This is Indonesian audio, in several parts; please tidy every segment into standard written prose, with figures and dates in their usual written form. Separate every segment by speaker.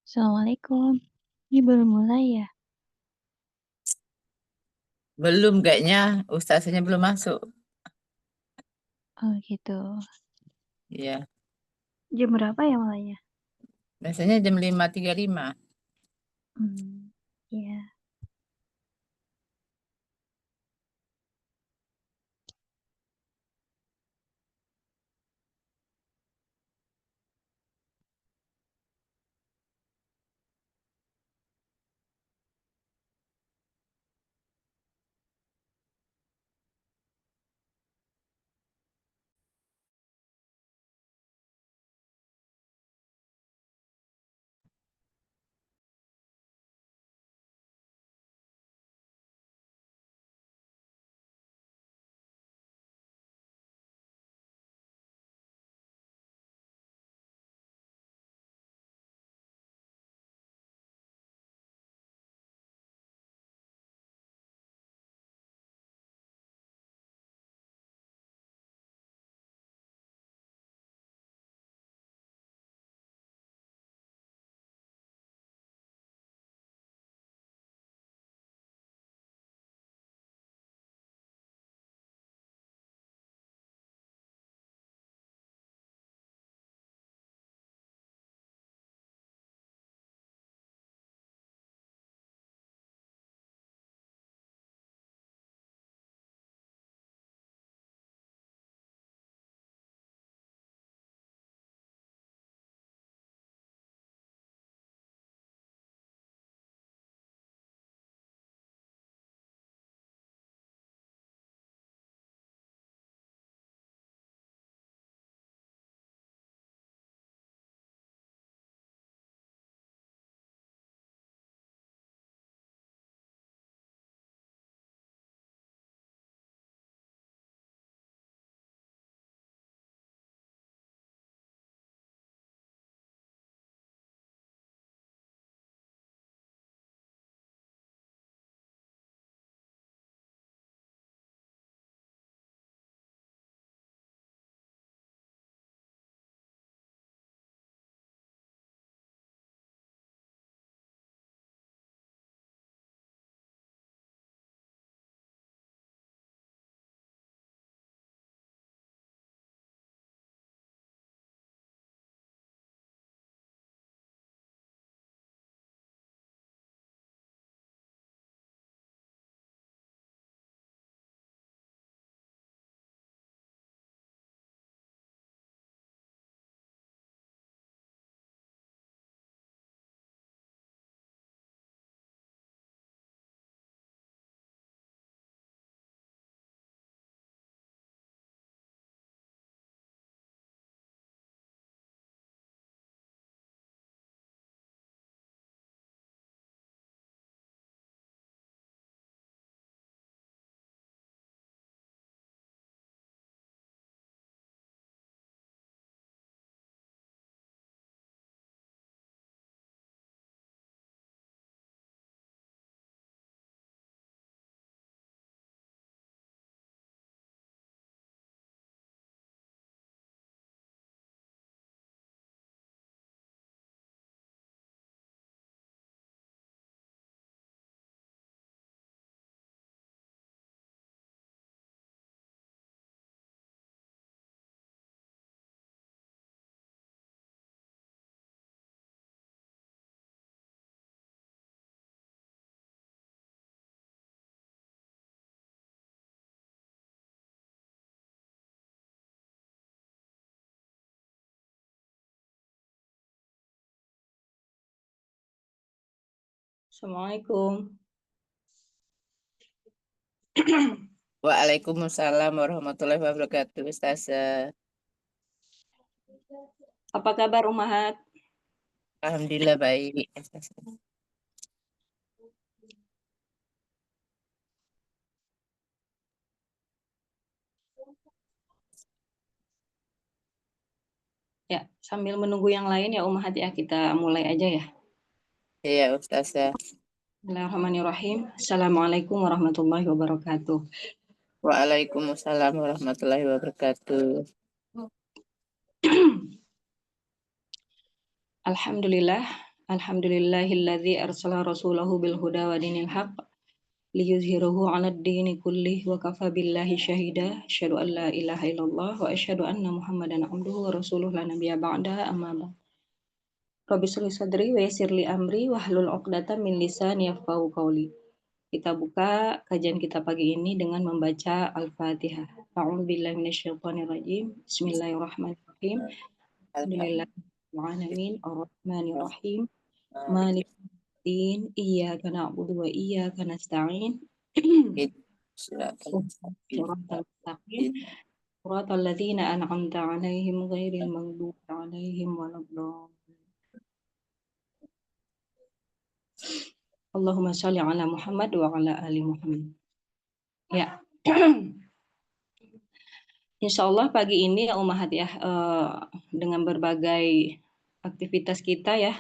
Speaker 1: Assalamualaikum. Ini baru mulai ya?
Speaker 2: Belum kayaknya, ustaznya belum masuk.
Speaker 1: Oh gitu.
Speaker 2: Iya,
Speaker 1: Jam berapa ya mulainya?
Speaker 2: biasanya jam 5.35.
Speaker 1: Ya.
Speaker 3: Assalamualaikum.
Speaker 2: Waalaikumsalam warahmatullahi wabarakatuh, ustazah.
Speaker 3: Apa kabar Umahat?
Speaker 2: Alhamdulillah baik.
Speaker 3: Ya, sambil menunggu yang lain ya Umahat ya, kita mulai aja ya.
Speaker 2: Iya, ustazah.
Speaker 3: Bismillahirrahmanirrahim. Assalamualaikum warahmatullahi wabarakatuh.
Speaker 2: Waalaikumsalam warahmatullahi wabarakatuh.
Speaker 3: Alhamdulillah, Alhamdulillahilladzi arsala rasulahu bil huda wa dinil haqq liyuzhirahu 'alad dini kullih wa kafa billahi syahida. Asyhadu an la ilaha illallah wa asyhadu anna Muhammadan abduhu wa rasuluh la nabiyya ba'da, amma ba'd. Rabbi shrah li sadri wa yassir li amri wahlul 'uqdatam min lisani yafqahu qawli. Kita buka kajian kita pagi ini dengan membaca Al-Fatihah. A'udzubillahi minasyaitonirrajim. Bismillahirrahmanirrahim. Alhamdulillahirabbil alamin arrahmanirrahim. Maliki yaumiddin. Iyyaka na'budu wa iyyaka nasta'in. Shiratal mustaqim. Shiratal ladzina an'amta 'alaihim ghairil maghdubi 'alaihim waladdallin. Allahumma shalli ala Muhammad wa ala ali Muhammad. Ya. Insya Allah pagi ini ya Ummahat ya, dengan berbagai aktivitas kita ya,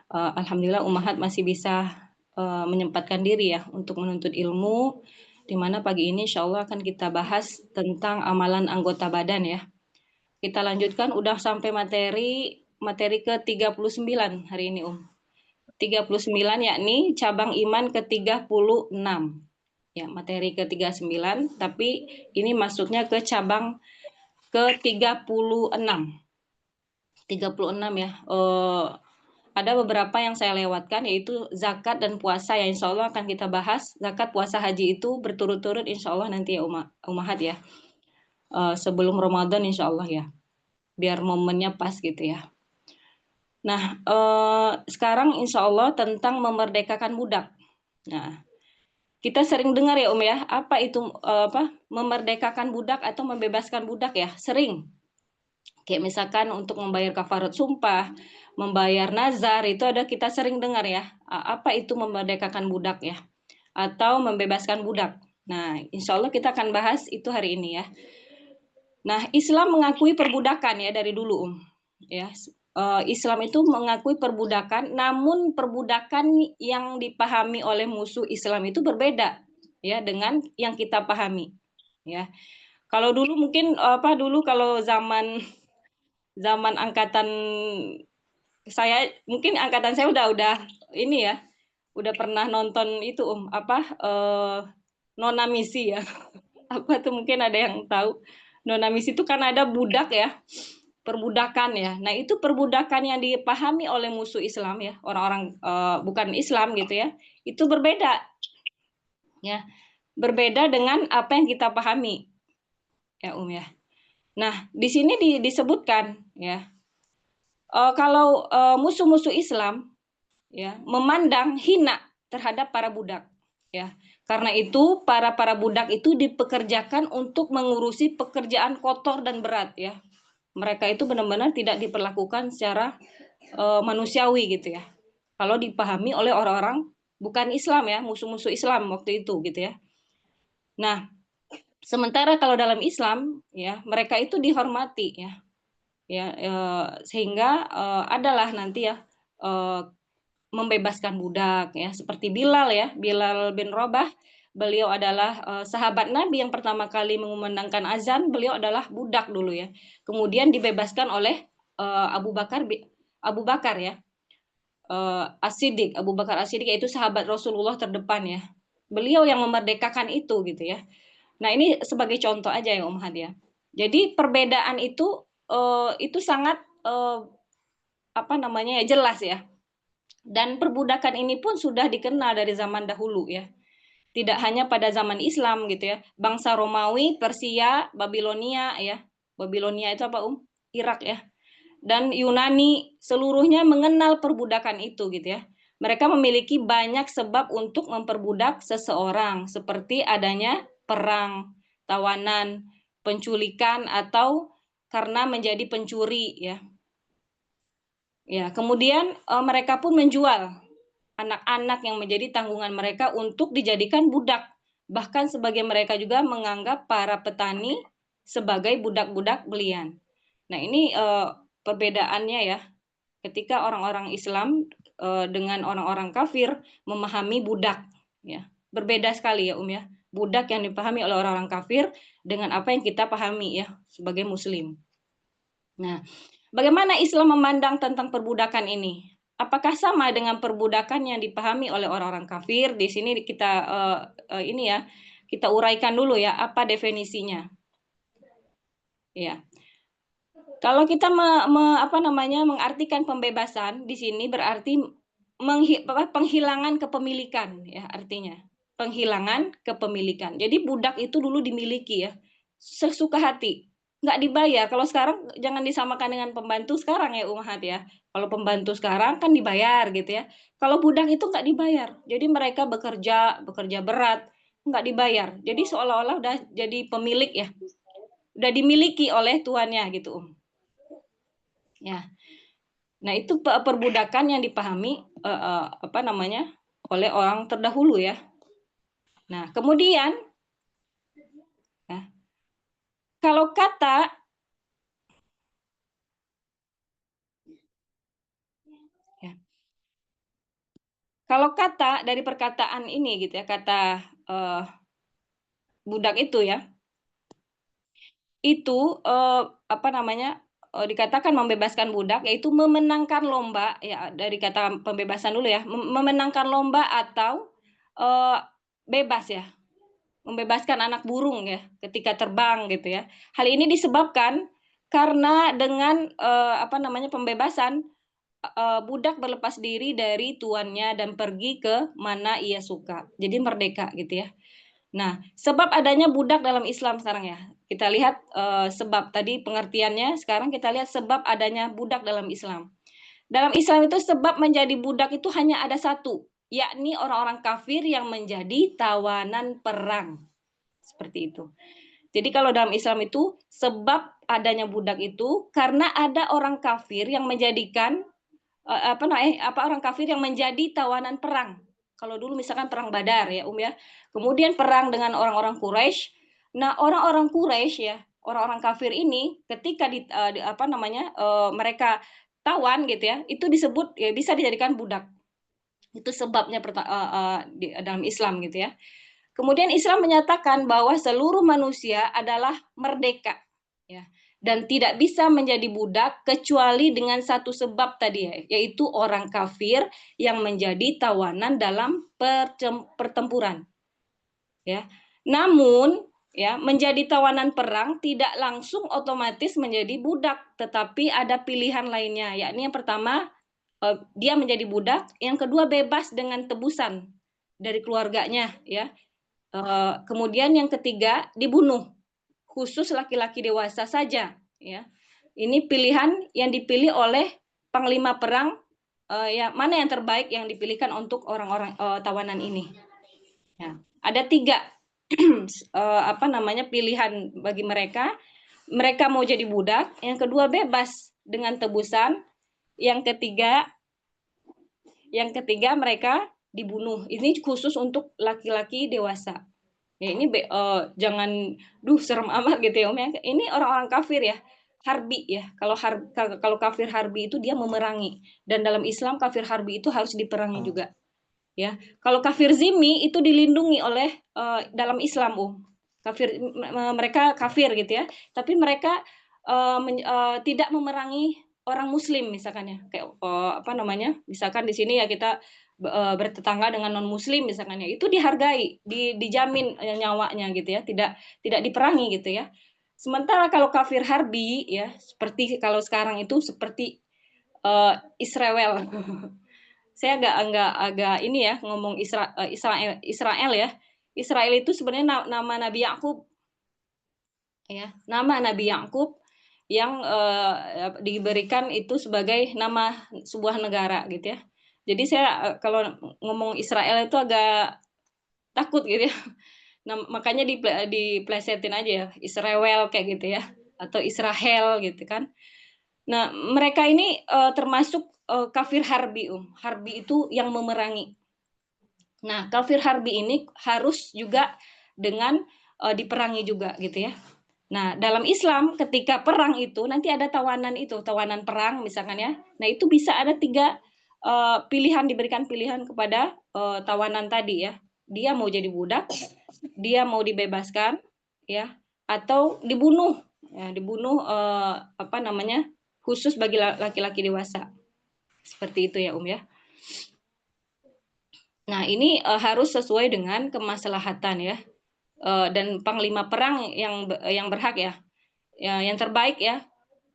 Speaker 3: alhamdulillah Ummahat masih bisa menyempatkan diri ya untuk menuntut ilmu, di mana pagi ini insya Allah akan kita bahas tentang amalan anggota badan ya. Kita lanjutkan udah sampai materi ke-39 hari ini 39 yakni cabang iman ke-36. Ya, materi ke-39, tapi ini masuknya ke cabang ke-36. 36 ya. Ada beberapa yang saya lewatkan, yaitu zakat dan puasa ya, insya Allah akan kita bahas. Zakat, puasa, haji itu berturut-turut insya Allah nanti ya Ummahat ya. Sebelum Ramadan insya Allah ya. Biar momennya pas gitu ya. Nah, sekarang insya Allah tentang memerdekakan budak. Nah, kita sering dengar ya ya, apa itu memerdekakan budak atau membebaskan budak ya, sering. Kayak misalkan untuk membayar kafarat sumpah, membayar nazar, itu ada kita sering dengar ya. Apa itu memerdekakan budak ya, atau membebaskan budak. Nah, insya Allah kita akan bahas itu hari ini ya. Nah, Islam mengakui perbudakan ya dari dulu ya. Islam itu mengakui perbudakan, namun perbudakan yang dipahami oleh musuh Islam itu berbeda ya dengan yang kita pahami ya. Kalau dulu mungkin dulu kalau zaman angkatan saya, mungkin angkatan saya udah ini ya, udah pernah nonton itu Nona Misi ya. Apa tuh, mungkin ada yang tahu? Nona Misi itu kan ada budak ya, perbudakan ya. Nah, itu perbudakan yang dipahami oleh musuh Islam ya, orang-orang bukan Islam gitu ya. Itu berbeda. Ya. Berbeda dengan apa yang kita pahami. Ya, ya. Nah, di sini disebutkan ya. Kalau musuh-musuh Islam ya memandang hina terhadap para budak ya. Karena itu para budak itu dipekerjakan untuk mengurusi pekerjaan kotor dan berat ya. Mereka itu benar-benar tidak diperlakukan secara manusiawi gitu ya. Kalau dipahami oleh orang-orang bukan Islam ya, musuh-musuh Islam waktu itu gitu ya. Nah, sementara kalau dalam Islam ya, mereka itu dihormati ya. Sehingga adalah nanti ya membebaskan budak ya, seperti Bilal ya, Bilal bin Rabah. Beliau adalah sahabat Nabi yang pertama kali mengumandangkan azan. Beliau adalah budak dulu ya. Kemudian dibebaskan oleh Abu Bakar ya. As-Siddiq, Abu Bakar As-Siddiq, yaitu sahabat Rasulullah terdepan ya. Beliau yang memerdekakan itu gitu ya. Nah, ini sebagai contoh aja ya Ummahat ya. Jadi perbedaan itu sangat jelas ya. Dan perbudakan ini pun sudah dikenal dari zaman dahulu ya. Tidak hanya pada zaman Islam gitu ya. Bangsa Romawi, Persia, Babilonia ya. Babilonia itu apa Irak ya. Dan Yunani seluruhnya mengenal perbudakan itu gitu ya. Mereka memiliki banyak sebab untuk memperbudak seseorang, seperti adanya perang, tawanan, penculikan, atau karena menjadi pencuri ya. Ya, kemudian mereka pun menjual anak-anak yang menjadi tanggungan mereka untuk dijadikan budak. Bahkan sebagian mereka juga menganggap para petani sebagai budak-budak belian. Nah, ini perbedaannya ya. Ketika orang-orang Islam dengan orang-orang kafir memahami budak ya. Berbeda sekali ya ya. Budak yang dipahami oleh orang-orang kafir dengan apa yang kita pahami ya sebagai muslim. Nah, bagaimana Islam memandang tentang perbudakan ini? apakah sama dengan perbudakan yang dipahami oleh orang-orang kafir? Di sini kita ini ya, kita uraikan dulu ya apa definisinya. Ya. Kalau kita mengartikan pembebasan di sini berarti penghilangan kepemilikan ya artinya. Penghilangan kepemilikan. Jadi budak itu dulu dimiliki ya, sesuka hati, nggak dibayar. Kalau sekarang jangan disamakan dengan pembantu sekarang ya Umahat ya. Kalau pembantu sekarang kan dibayar gitu ya. Kalau budak itu nggak dibayar. Jadi mereka bekerja berat, nggak dibayar. Jadi seolah-olah udah jadi pemilik ya, udah dimiliki oleh tuannya gitu. Ya. Nah, itu perbudakan yang dipahami oleh orang terdahulu ya. Nah, kemudian ya, kalau kata ya, kalau kata dari perkataan ini gitu ya, kata budak itu ya, itu dikatakan membebaskan budak yaitu memenangkan lomba ya, dari kata pembebasan dulu ya, memenangkan lomba atau bebas ya, membebaskan anak burung ya ketika terbang gitu ya. Hal ini disebabkan karena dengan pembebasan budak berlepas diri dari tuannya dan pergi ke mana ia suka. Jadi merdeka gitu ya. Nah, sebab adanya budak dalam Islam sekarang ya. Kita lihat sebab tadi pengertiannya, sekarang kita lihat sebab adanya budak dalam Islam. Dalam Islam itu sebab menjadi budak itu hanya ada satu, yakni orang-orang kafir yang menjadi tawanan perang. Seperti itu. Jadi kalau dalam Islam itu sebab adanya budak itu karena ada orang kafir yang menjadikan orang kafir yang menjadi tawanan perang. Kalau dulu misalkan perang Badar ya ya. Kemudian perang dengan orang-orang Quraisy. Nah, orang-orang Quraisy ya, orang-orang kafir ini ketika mereka tawan gitu ya, itu disebut ya bisa dijadikan budak. Itu sebabnya dalam Islam gitu ya. Kemudian Islam menyatakan bahwa seluruh manusia adalah merdeka ya, dan tidak bisa menjadi budak kecuali dengan satu sebab tadi ya, yaitu orang kafir yang menjadi tawanan dalam pertempuran ya. Namun ya, menjadi tawanan perang tidak langsung otomatis menjadi budak, tetapi ada pilihan lainnya, yakni yang pertama dia menjadi budak, yang kedua bebas dengan tebusan dari keluarganya ya. Kemudian yang ketiga dibunuh, khusus laki-laki dewasa saja ya. Ini pilihan yang dipilih oleh panglima perang ya, mana yang terbaik yang dipilihkan untuk orang-orang tawanan ini. Ya, ada 3 pilihan bagi mereka. Mereka mau jadi budak, yang kedua bebas dengan tebusan, yang ketiga mereka dibunuh. Ini khusus untuk laki-laki dewasa. Ya ini jangan serem amat gitu ya Om ya. Ini orang-orang kafir ya, harbi ya. Kalau kafir harbi itu dia memerangi, dan dalam Islam kafir harbi itu harus diperangi juga. Ya. Kalau kafir zimmi itu dilindungi oleh dalam Islam Om. Mereka kafir gitu ya, tapi mereka tidak memerangi orang muslim misalkan ya. Kayak misalkan di sini ya kita bertetangga dengan non muslim misalkan ya, itu dihargai, dijamin nyawanya gitu ya, tidak diperangi gitu ya. Sementara kalau kafir harbi ya, seperti kalau sekarang itu seperti Israel. Saya agak ini ya ngomong Israel ya. Israel itu sebenarnya nama Nabi Yakub ya, nama Nabi Yakub yang diberikan itu sebagai nama sebuah negara gitu ya. Jadi saya kalau ngomong Israel itu agak takut gitu ya. Nah, makanya diplesetin aja ya, Israel kayak gitu ya, atau Israel gitu kan. Nah, mereka ini termasuk kafir harbi, Harbi itu yang memerangi. Nah, kafir harbi ini harus juga dengan diperangi juga gitu ya. Nah, dalam Islam ketika perang itu nanti ada tawanan itu, tawanan perang misalkan ya. Nah, itu bisa ada 3 pilihan, diberikan pilihan kepada tawanan tadi ya. Dia mau jadi budak, dia mau dibebaskan ya, atau dibunuh. Ya, dibunuh khusus bagi laki-laki dewasa. Seperti itu ya ya. Nah, ini harus sesuai dengan kemaslahatan ya. Dan panglima perang yang berhak ya, yang terbaik ya,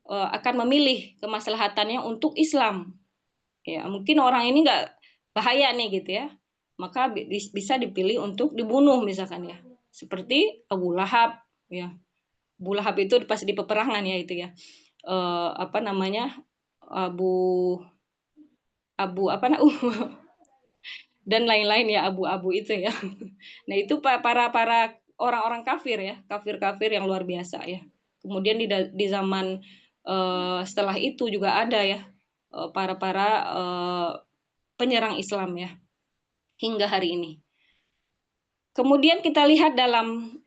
Speaker 3: akan memilih kemaslahatannya untuk Islam. Ya, mungkin orang ini nggak bahaya nih gitu ya, maka bisa dipilih untuk dibunuh misalkan ya. Seperti Abu Lahab ya. Abu Lahab itu pas di peperangan ya itu ya. Apa namanya? Abu Abu apa dan lain-lain ya, abu-abu itu ya. Nah, itu para orang-orang kafir ya, kafir-kafir yang luar biasa ya. Kemudian di zaman setelah itu juga ada ya para penyerang Islam ya hingga hari ini. Kemudian kita lihat dalam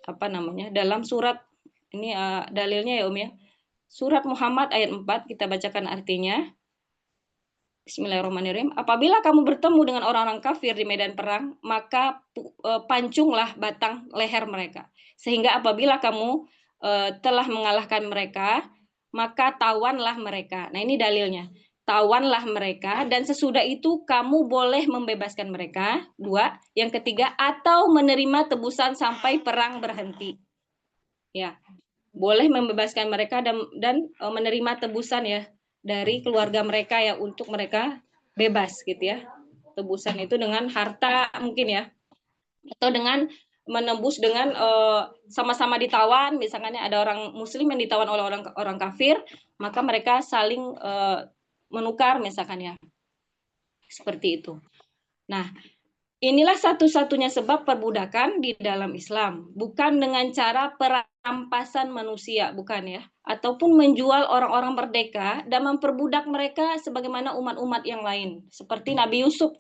Speaker 3: apa namanya? Dalam surat ini dalilnya ya ya. Surat Muhammad ayat 4 kita bacakan artinya. Bismillahirrahmanirrahim. Apabila kamu bertemu dengan orang-orang kafir di medan perang, maka pancunglah batang leher mereka. Sehingga apabila kamu telah mengalahkan mereka, maka tawanlah mereka. Nah, ini dalilnya. Tawanlah mereka dan sesudah itu kamu boleh membebaskan mereka. 2. Yang ketiga, atau menerima tebusan sampai perang berhenti. Ya, boleh membebaskan mereka dan menerima tebusan ya dari keluarga mereka ya untuk mereka bebas gitu ya. Tebusan itu dengan harta mungkin ya, atau dengan menembus dengan sama-sama ditawan, misalnya ada orang muslim yang ditawan oleh orang kafir, maka mereka saling menukar misalkan ya. Seperti itu. Nah, inilah satu-satunya sebab perbudakan di dalam Islam, bukan dengan cara perampasan manusia, bukan ya, ataupun menjual orang-orang merdeka dan memperbudak mereka sebagaimana umat-umat yang lain, seperti Nabi Yusuf.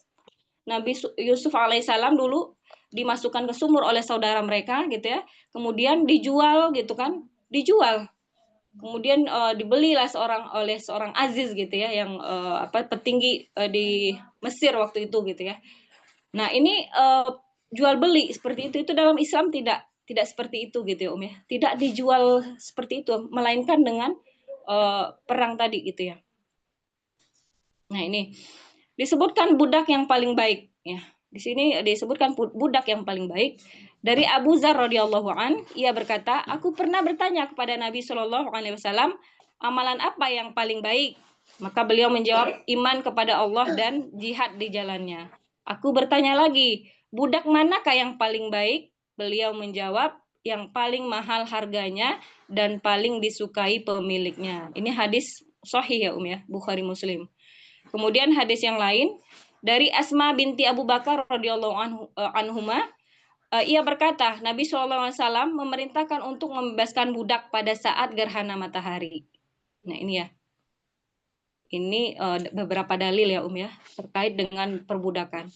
Speaker 3: Nabi Yusuf alaihissalam dulu dimasukkan ke sumur oleh saudara mereka, gitu ya, kemudian dijual, gitu kan, dijual. Kemudian dibelilah oleh seorang aziz, gitu ya, yang petinggi di Mesir waktu itu, gitu ya. Nah, ini jual beli seperti itu dalam Islam tidak seperti itu gitu ya ya. Tidak dijual seperti itu, melainkan dengan perang tadi gitu ya. Nah, ini disebutkan budak yang paling baik ya. Di sini disebutkan budak yang paling baik dari Abu Dzar radhiyallahu an, ia berkata, aku pernah bertanya kepada Nabi Shallallahu alaihi wasallam, amalan apa yang paling baik? Maka beliau menjawab, iman kepada Allah dan jihad di jalannya. Aku bertanya lagi, budak manakah yang paling baik? Beliau menjawab, yang paling mahal harganya dan paling disukai pemiliknya. Ini hadis sahih ya ya, Bukhari Muslim. Kemudian hadis yang lain dari Asma binti Abu Bakar radhiyallahu anhuma, ia berkata, Nabi SAW memerintahkan untuk membebaskan budak pada saat gerhana matahari. Nah, ini ya. Ini beberapa dalil ya ya terkait dengan perbudakan.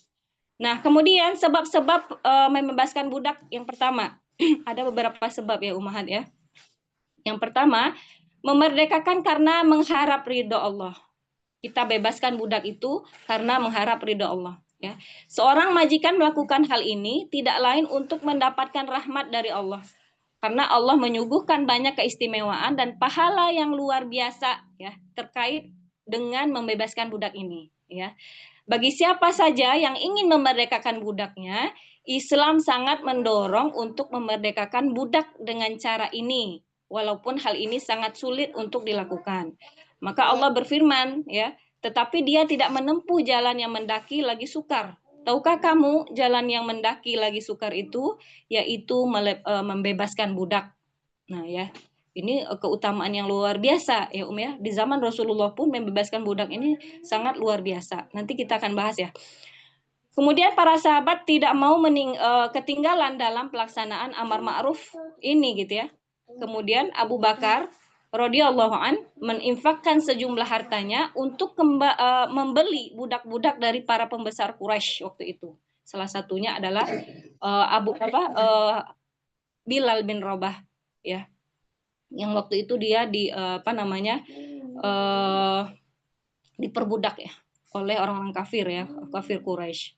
Speaker 3: Nah, kemudian sebab-sebab membebaskan budak yang pertama, ada beberapa sebab ya Ummahat ya. Yang pertama, memerdekakan karena mengharap ridho Allah. Kita bebaskan budak itu karena mengharap ridho Allah. Ya. Seorang majikan melakukan hal ini tidak lain untuk mendapatkan rahmat dari Allah. Karena Allah menyuguhkan banyak keistimewaan dan pahala yang luar biasa ya terkait dengan membebaskan budak ini. Ya. Bagi siapa saja yang ingin memerdekakan budaknya, Islam sangat mendorong untuk memerdekakan budak dengan cara ini, walaupun hal ini sangat sulit untuk dilakukan. Maka Allah berfirman, ya, tetapi dia tidak menempuh jalan yang mendaki lagi sukar. Tahukah kamu jalan yang mendaki lagi sukar itu, yaitu membebaskan budak. Nah ya, ini keutamaan yang luar biasa ya ya. Di zaman Rasulullah pun membebaskan budak ini sangat luar biasa. Nanti kita akan bahas ya. Kemudian para sahabat tidak mau ketinggalan dalam pelaksanaan amar ma'ruf ini gitu ya. Kemudian Abu Bakar radhiyallahu an menginfakkan sejumlah hartanya untuk membeli budak-budak dari para pembesar Quraisy waktu itu. Salah satunya adalah Bilal bin Rabah ya. Yang waktu itu dia diperbudak ya oleh orang-orang kafir ya, kafir Quraisy.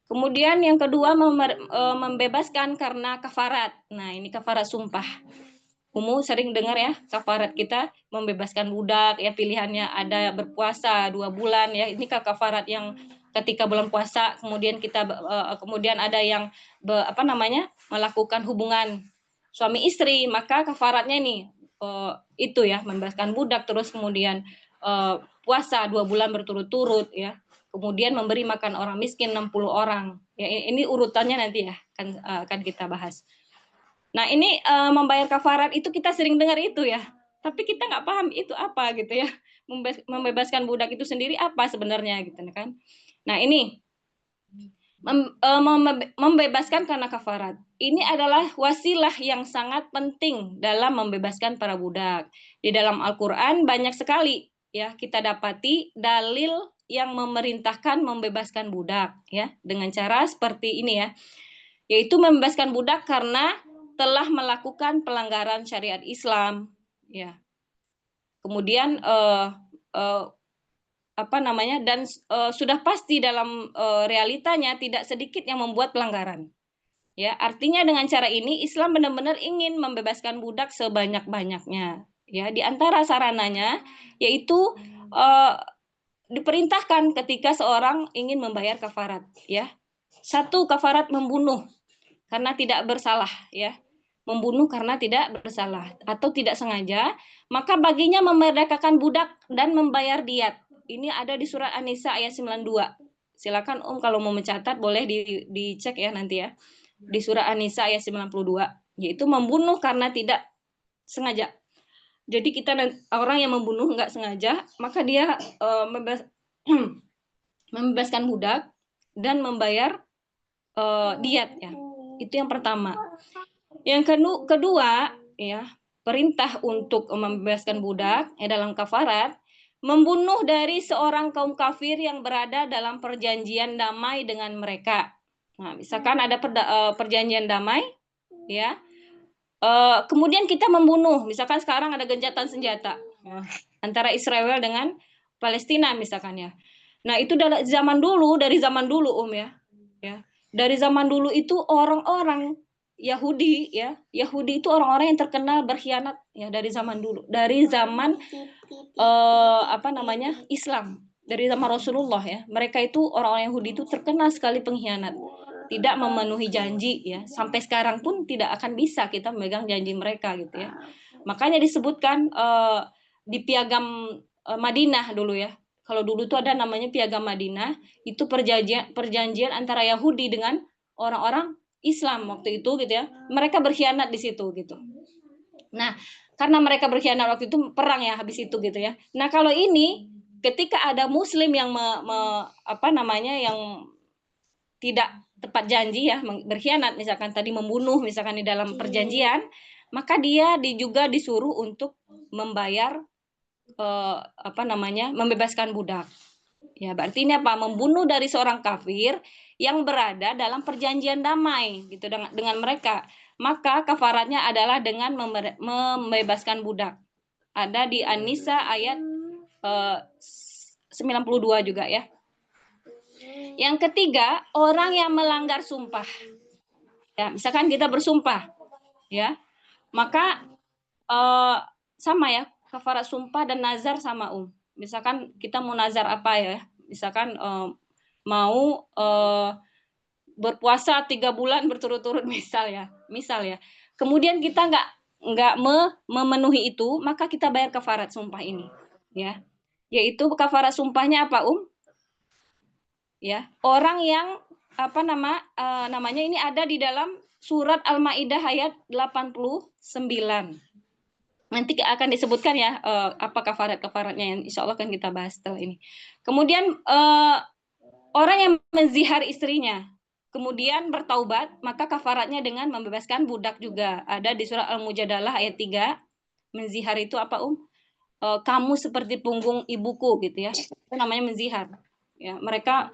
Speaker 3: Kemudian yang kedua membebaskan karena kafarat. Nah, ini kafarat sumpah. Umu sering dengar ya, kafarat kita membebaskan budak ya, pilihannya ada berpuasa 2 bulan ya. Ini kafarat yang ketika bulan puasa kemudian kita kemudian ada yang melakukan hubungan suami istri, maka kafaratnya nih itu ya, membebaskan budak, terus kemudian puasa 2 bulan berturut-turut ya. Kemudian memberi makan orang miskin 60 orang. Ya, ini urutannya nanti ya akan kita bahas. Nah, ini membayar kafarat itu kita sering dengar itu ya, tapi kita nggak paham itu apa gitu ya. Membebaskan budak itu sendiri apa sebenarnya gitu kan. Nah, ini membebaskan karena kafarat. Ini adalah wasilah yang sangat penting dalam membebaskan para budak. Di dalam Al-Qur'an banyak sekali ya kita dapati dalil yang memerintahkan membebaskan budak ya, dengan cara seperti ini ya. Yaitu membebaskan budak karena telah melakukan pelanggaran syariat Islam, ya. Kemudian dan sudah pasti dalam realitanya tidak sedikit yang membuat pelanggaran. Ya, artinya dengan cara ini Islam benar-benar ingin membebaskan budak sebanyak-banyaknya. Ya, di antara sarananya yaitu diperintahkan ketika seorang ingin membayar kafarat, ya. 1, kafarat membunuh karena tidak bersalah, ya. Membunuh karena tidak bersalah atau tidak sengaja, maka baginya memerdekakan budak dan membayar diat. Ini ada di surat An-Nisa ayat 92. Silakan kalau mau mencatat boleh dicek ya nanti ya. Di surat An-Nisa ayat 92, yaitu membunuh karena tidak sengaja. Jadi orang yang membunuh nggak sengaja, maka dia membebaskan budak dan membayar diat ya. Itu yang pertama. Yang kedua ya, perintah untuk membebaskan budak dalam kafarat, membunuh dari seorang kaum kafir yang berada dalam perjanjian damai dengan mereka. Nah, misalkan ada perjanjian damai ya. Kemudian kita membunuh, misalkan sekarang ada gencatan senjata antara Israel dengan Palestina misalkan ya. Nah, itu dari zaman dulu ya. Dari zaman dulu itu orang-orang Yahudi ya. Yahudi itu orang-orang yang terkenal berkhianat ya dari zaman dulu. Dari zaman Islam, dari zaman Rasulullah ya. Mereka itu orang-orang Yahudi itu terkenal sekali pengkhianat. Tidak memenuhi janji ya. Sampai sekarang pun tidak akan bisa kita memegang janji mereka gitu ya. Makanya disebutkan di Piagam Madinah dulu ya. Kalau dulu tuh ada namanya Piagam Madinah, itu perjanjian antara Yahudi dengan orang-orang Islam waktu itu gitu ya. Mereka berkhianat di situ gitu. Nah, karena mereka berkhianat waktu itu perang ya habis itu gitu ya. Nah, kalau ini ketika ada muslim yang yang tidak tepat janji ya, berkhianat misalkan tadi membunuh misalkan di dalam perjanjian, maka dia juga disuruh untuk membayar membebaskan budak. Ya, berarti ini apa? Membunuh dari seorang kafir yang berada dalam perjanjian damai gitu dengan mereka. Maka kafaratnya adalah dengan membebaskan budak. Ada di An-Nisa ayat 92 juga ya. Yang ketiga, orang yang melanggar sumpah. Ya, misalkan kita bersumpah ya. Maka sama ya, kafarat sumpah dan nazar sama misalkan kita mau nazar apa ya, misalkan mau berpuasa 3 bulan berturut-turut misal ya, kemudian kita nggak memenuhi itu, maka kita bayar kafarat sumpah ini ya, yaitu kafarat sumpahnya apa ya, orang yang namanya ini ada di dalam surat Al-Maidah ayat 89. Nanti akan disebutkan ya apa kafarat-kafaratnya yang insya Allah akan kita bahas setelah ini. Kemudian orang yang menzihar istrinya, kemudian bertaubat, maka kafaratnya dengan membebaskan budak juga. Ada di surah Al-Mujadalah ayat 3. Menzihar itu apa kamu seperti punggung ibuku gitu ya. Itu namanya menzihar. Ya, mereka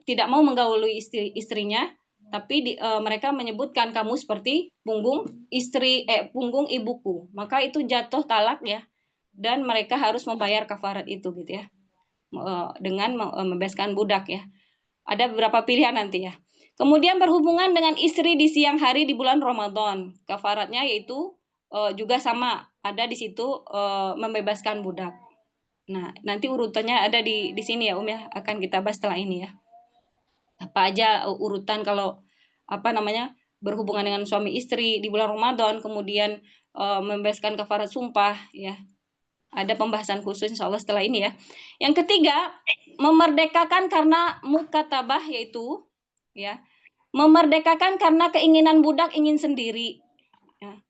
Speaker 3: tidak mau menggauli istrinya, tapi mereka menyebutkan kamu seperti punggung ibuku, maka itu jatuh talak ya, dan mereka harus membayar kafarat itu gitu ya, dengan membebaskan budak ya. Ada beberapa pilihan nanti ya. Kemudian berhubungan dengan istri di siang hari di bulan Ramadan, kafaratnya yaitu juga sama ada di situ membebaskan budak. Nah, nanti urutannya ada di sini ya ya, akan kita bahas setelah ini ya. Apa aja urutan kalau berhubungan dengan suami istri di bulan Ramadan, kemudian membebaskan kafarat sumpah ya. Ada pembahasan khusus insya Allah setelah ini ya. Yang ketiga, memerdekakan karena mukatabah, yaitu ya, memerdekakan karena keinginan budak ingin sendiri. Ya.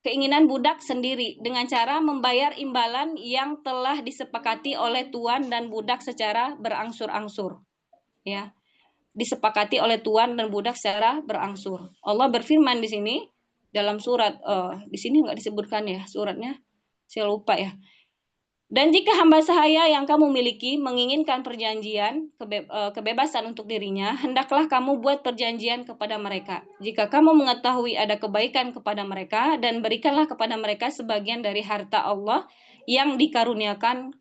Speaker 3: Keinginan budak sendiri dengan cara membayar imbalan yang telah disepakati oleh tuan dan budak secara berangsur-angsur. Ya. Disepakati oleh tuan dan budak secara berangsur. Allah berfirman di sini dalam surat di sini nggak disebutkan ya suratnya, saya lupa ya. Dan jika hamba sahaya yang kamu miliki menginginkan perjanjian kebebasan untuk dirinya, hendaklah kamu buat perjanjian kepada mereka. Jika kamu mengetahui ada kebaikan kepada mereka, dan berikanlah kepada mereka sebagian dari harta Allah yang dikaruniakannya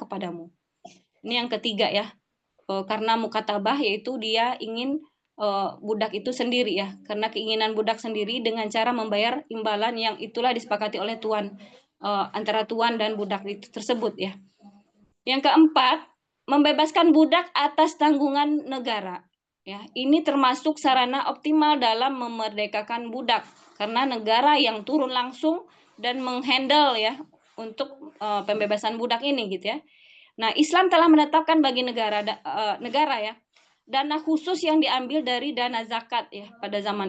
Speaker 3: kepadamu. Ini yang ketiga ya. Karena mukatabah, yaitu dia ingin budak itu sendiri ya, karena keinginan budak sendiri dengan cara membayar imbalan yang itulah disepakati oleh tuan, antara tuan dan budak itu tersebut ya. Yang keempat, membebaskan budak atas tanggungan negara ya. Ini termasuk sarana optimal dalam memerdekakan budak, karena negara yang turun langsung dan menghandle ya untuk pembebasan budak ini gitu ya. Nah, Islam telah menetapkan bagi negara ya dana khusus yang diambil dari dana zakat ya pada zaman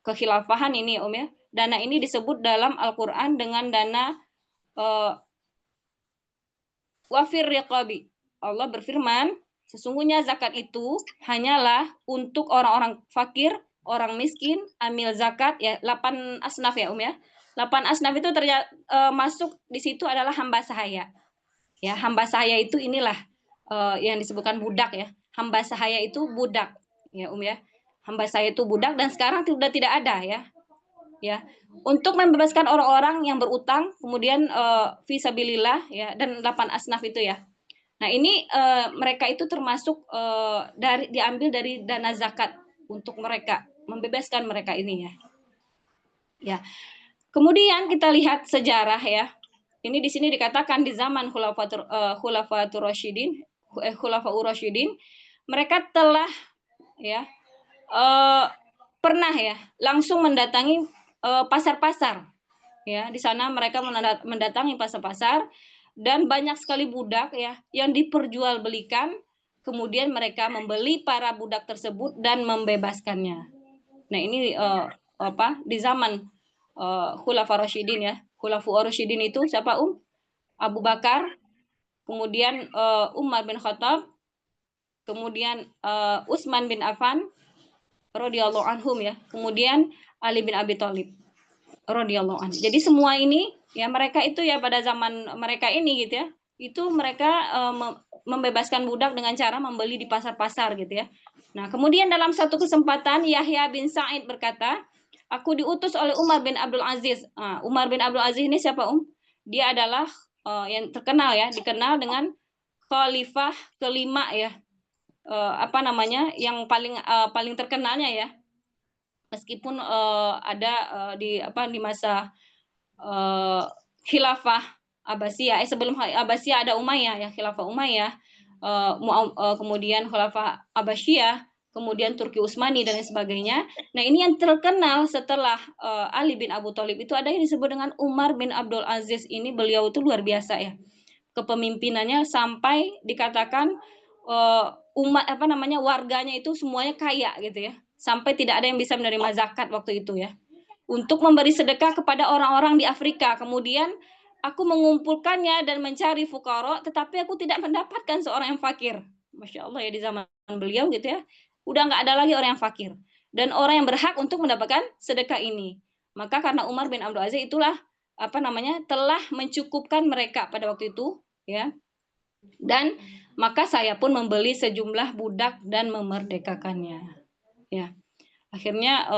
Speaker 3: kekhilafahan ini ya. Dana ini disebut dalam Al-Qur'an dengan dana wafir riqabi. Allah berfirman, sesungguhnya zakat itu hanyalah untuk orang-orang fakir, orang miskin, amil zakat ya, 8 asnaf ya ya. 8 asnaf itu masuk di situ adalah hamba sahaya. Ya, hamba sahaya itu inilah yang disebutkan budak ya. Hamba sahaya itu budak ya ya. Hamba sahaya itu budak dan sekarang sudah tidak ada ya. Ya. Untuk membebaskan orang-orang yang berutang, kemudian fisabilillah ya, dan 8 asnaf itu ya. Nah, ini mereka itu termasuk diambil dari dana zakat untuk mereka, membebaskan mereka ini ya. Ya. Kemudian kita lihat sejarah ya. Ini di sini dikatakan di zaman Khulafaur Rasyidin, mereka telah ya pernah ya langsung mendatangi pasar-pasar. Ya, di sana mereka mendatangi pasar-pasar dan banyak sekali budak ya yang diperjualbelikan, kemudian mereka membeli para budak tersebut dan membebaskannya. Nah, ini di zaman Khulafaur Rasyidin ya. Khulafaur Rasyidin itu siapa Abu Bakar, kemudian Umar bin Khattab, kemudian Utsman bin Affan radhiyallahu anhum ya, kemudian Ali bin Abi Thalib radhiyallahu anhu. Jadi semua ini ya mereka itu ya pada zaman mereka ini gitu ya, itu mereka membebaskan budak dengan cara membeli di pasar-pasar gitu ya. Nah, kemudian dalam satu kesempatan Yahya bin Sa'id berkata, aku diutus oleh Umar bin Abdul Aziz. Umar bin Abdul Aziz ini siapa Dia adalah yang terkenal ya, dikenal dengan khalifah kelima ya, yang paling terkenalnya ya. Meskipun ada di masa khilafah Abbasiyah, sebelum Abbasiyah ada Umayyah ya, khilafah Umayyah, kemudian khilafah Abbasiyah, kemudian Turki Utsmani dan lain sebagainya. Nah, ini yang terkenal setelah Ali bin Abu Thalib itu ada yang disebut dengan Umar bin Abdul Aziz. Ini beliau itu luar biasa ya. Kepemimpinannya sampai dikatakan warganya itu semuanya kaya gitu ya. Sampai tidak ada yang bisa menerima zakat waktu itu ya. Untuk memberi sedekah kepada orang-orang di Afrika. Kemudian aku mengumpulkannya dan mencari fuqara, tetapi aku tidak mendapatkan seorang yang fakir. Masya Allah ya, di zaman beliau gitu ya. Udah nggak ada lagi orang yang fakir. Dan orang yang berhak untuk mendapatkan sedekah ini. Maka karena Umar bin Abdul Aziz itulah telah mencukupkan mereka pada waktu itu ya. Dan maka saya pun membeli sejumlah budak dan memerdekakannya. Ya. Akhirnya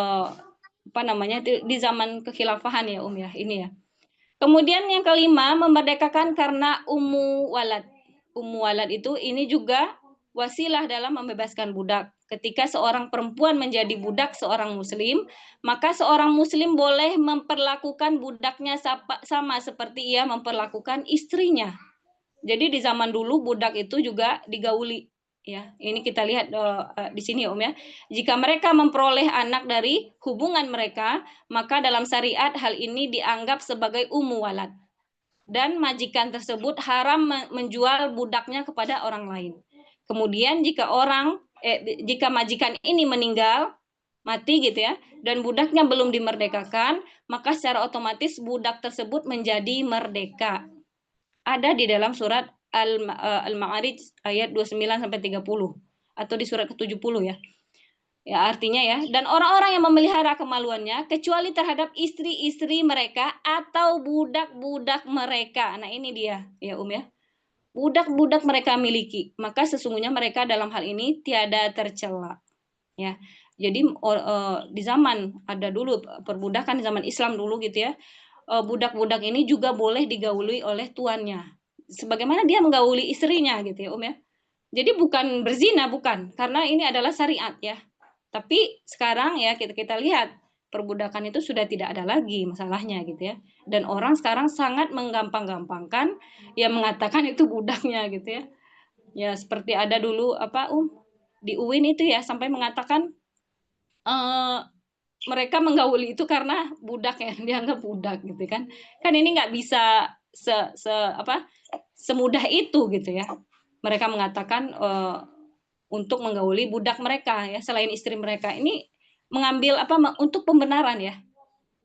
Speaker 3: di zaman kekhilafahan ya ya, ini ya. Kemudian yang kelima, memerdekakan karena ummu walad. Ummu walad itu ini juga wasilah dalam membebaskan budak. Ketika seorang perempuan menjadi budak seorang muslim, maka seorang muslim boleh memperlakukan budaknya sama seperti ia memperlakukan istrinya. Jadi di zaman dulu budak itu juga digauli, ya. Ini kita lihat di sini ya. Jika mereka memperoleh anak dari hubungan mereka, maka dalam syariat hal ini dianggap sebagai ummu walad. Dan majikan tersebut haram menjual budaknya kepada orang lain. Kemudian jika majikan ini meninggal, mati gitu ya, dan budaknya belum dimerdekakan, maka secara otomatis budak tersebut menjadi merdeka. Ada di dalam surat Al-Ma'arij ayat 29 sampai 30 atau di surat ke-70 ya. Ya, artinya ya, dan orang-orang yang memelihara kemaluannya kecuali terhadap istri-istri mereka atau budak-budak mereka. Nah, ini dia ya, ya. Budak-budak mereka miliki, maka sesungguhnya mereka dalam hal ini tiada tercela. Ya. Jadi di zaman ada dulu perbudakan di zaman Islam dulu gitu ya. Budak-budak ini juga boleh digauli oleh tuannya. Sebagaimana dia menggauli istrinya gitu ya, ya. Jadi bukan berzina, bukan, karena ini adalah syariat ya. Tapi sekarang ya kita lihat perbudakan itu sudah tidak ada lagi masalahnya gitu ya. Dan orang sekarang sangat menggampang-gampangkan ya mengatakan itu budaknya gitu ya. Ya seperti ada dulu di UIN itu ya sampai mengatakan mereka menggauli itu karena budak ya, dianggap budak gitu kan. Kan ini nggak bisa semudah itu gitu ya. Mereka mengatakan untuk menggauli budak mereka ya selain istri mereka ini mengambil untuk pembenaran ya.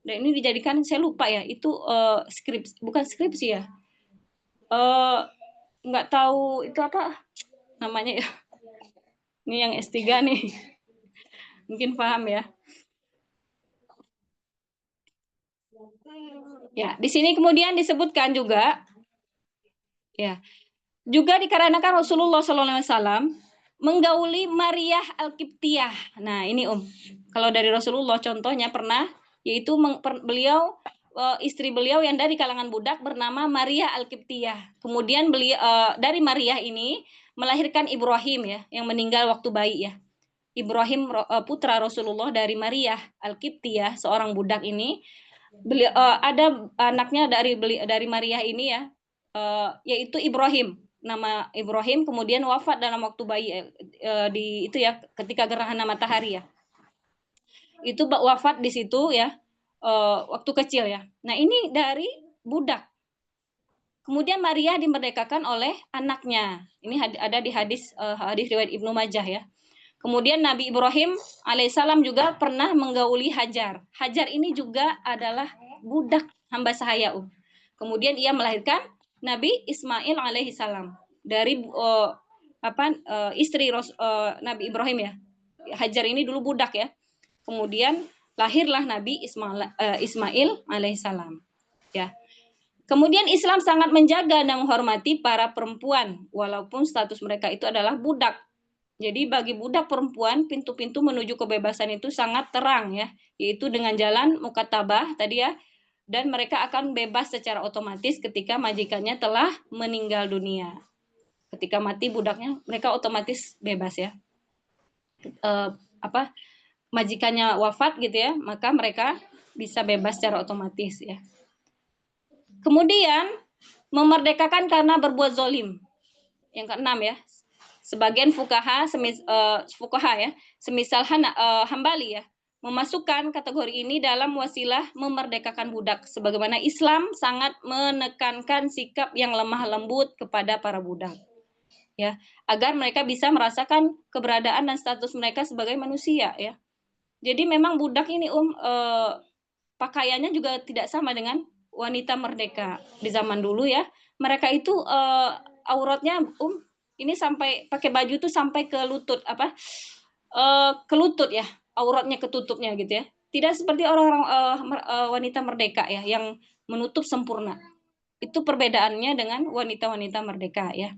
Speaker 3: Dan ini dijadikan saya lupa ya itu bukan skripsi ya. Nggak tahu itu apa namanya ya. Ini yang S3 nih. Mungkin paham ya. Ya, di sini kemudian disebutkan juga ya. Juga dikarenakan Rasulullah SAW menggauli Maryah Al-Qibtiyah. Nah, ini kalau dari Rasulullah contohnya pernah yaitu beliau istri beliau yang dari kalangan budak bernama Maryah Al-Qibtiyah. Kemudian beliau dari Maryah ini melahirkan Ibrahim ya, yang meninggal waktu bayi ya. Ibrahim putra Rasulullah dari Maryah Al-Qibtiyah, seorang budak ini. Beliau ada anaknya dari Maryah ini ya, yaitu Ibrahim. Nama Ibrahim kemudian wafat dalam waktu bayi di itu ya ketika gerhana matahari ya. Itu wafat di situ ya waktu kecil ya. Nah, ini dari budak. Kemudian Maria dimerdekakan oleh anaknya. Ini ada di hadis riwayat Ibnu Majah ya. Kemudian Nabi Ibrahim alaihissalam juga pernah menggauli Hajar. Hajar ini juga adalah budak hamba sahaya. Kemudian ia melahirkan Nabi Ismail alaihissalam dari istri Nabi Ibrahim ya. Hajar ini dulu budak ya. Kemudian lahirlah Nabi Ismail alaihissalam. Ya. Kemudian Islam sangat menjaga dan menghormati para perempuan walaupun status mereka itu adalah budak. Jadi bagi budak perempuan pintu-pintu menuju kebebasan itu sangat terang ya, yaitu dengan jalan mukatabah tadi ya. Dan mereka akan bebas secara otomatis ketika majikannya telah meninggal dunia. Ketika mati budaknya, mereka otomatis bebas ya. Majikannya wafat gitu ya, maka mereka bisa bebas secara otomatis ya. Kemudian memerdekakan karena berbuat zolim. Yang keenam ya. Sebagian fuqaha ya, semisal Hambali ya, memasukkan kategori ini dalam wasilah memerdekakan budak sebagaimana Islam sangat menekankan sikap yang lemah lembut kepada para budak ya, agar mereka bisa merasakan keberadaan dan status mereka sebagai manusia ya. Jadi memang budak ini pakaiannya juga tidak sama dengan wanita merdeka di zaman dulu ya. Mereka itu auratnya ini sampai pakai baju tuh sampai ke lutut ke lutut ya, auratnya ketutupnya gitu ya. Tidak seperti orang-orang wanita merdeka ya yang menutup sempurna. Itu perbedaannya dengan wanita-wanita merdeka ya.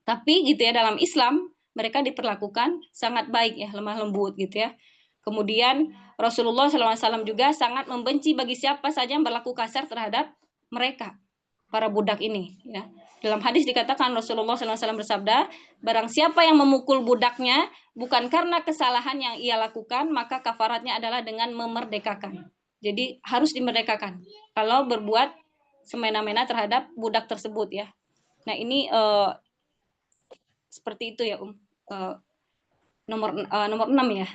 Speaker 3: Tapi gitu ya dalam Islam mereka diperlakukan sangat baik ya, lemah lembut gitu ya. Kemudian Rasulullah SAW juga sangat membenci bagi siapa saja yang berlaku kasar terhadap mereka, para budak ini ya. Dalam hadis dikatakan Rasulullah SAW bersabda, barang siapa yang memukul budaknya bukan karena kesalahan yang ia lakukan, maka kafaratnya adalah dengan memerdekakan. Jadi harus dimerdekakan kalau berbuat semena-mena terhadap budak tersebut ya. Nah ini seperti itu ya nomor 6 ya.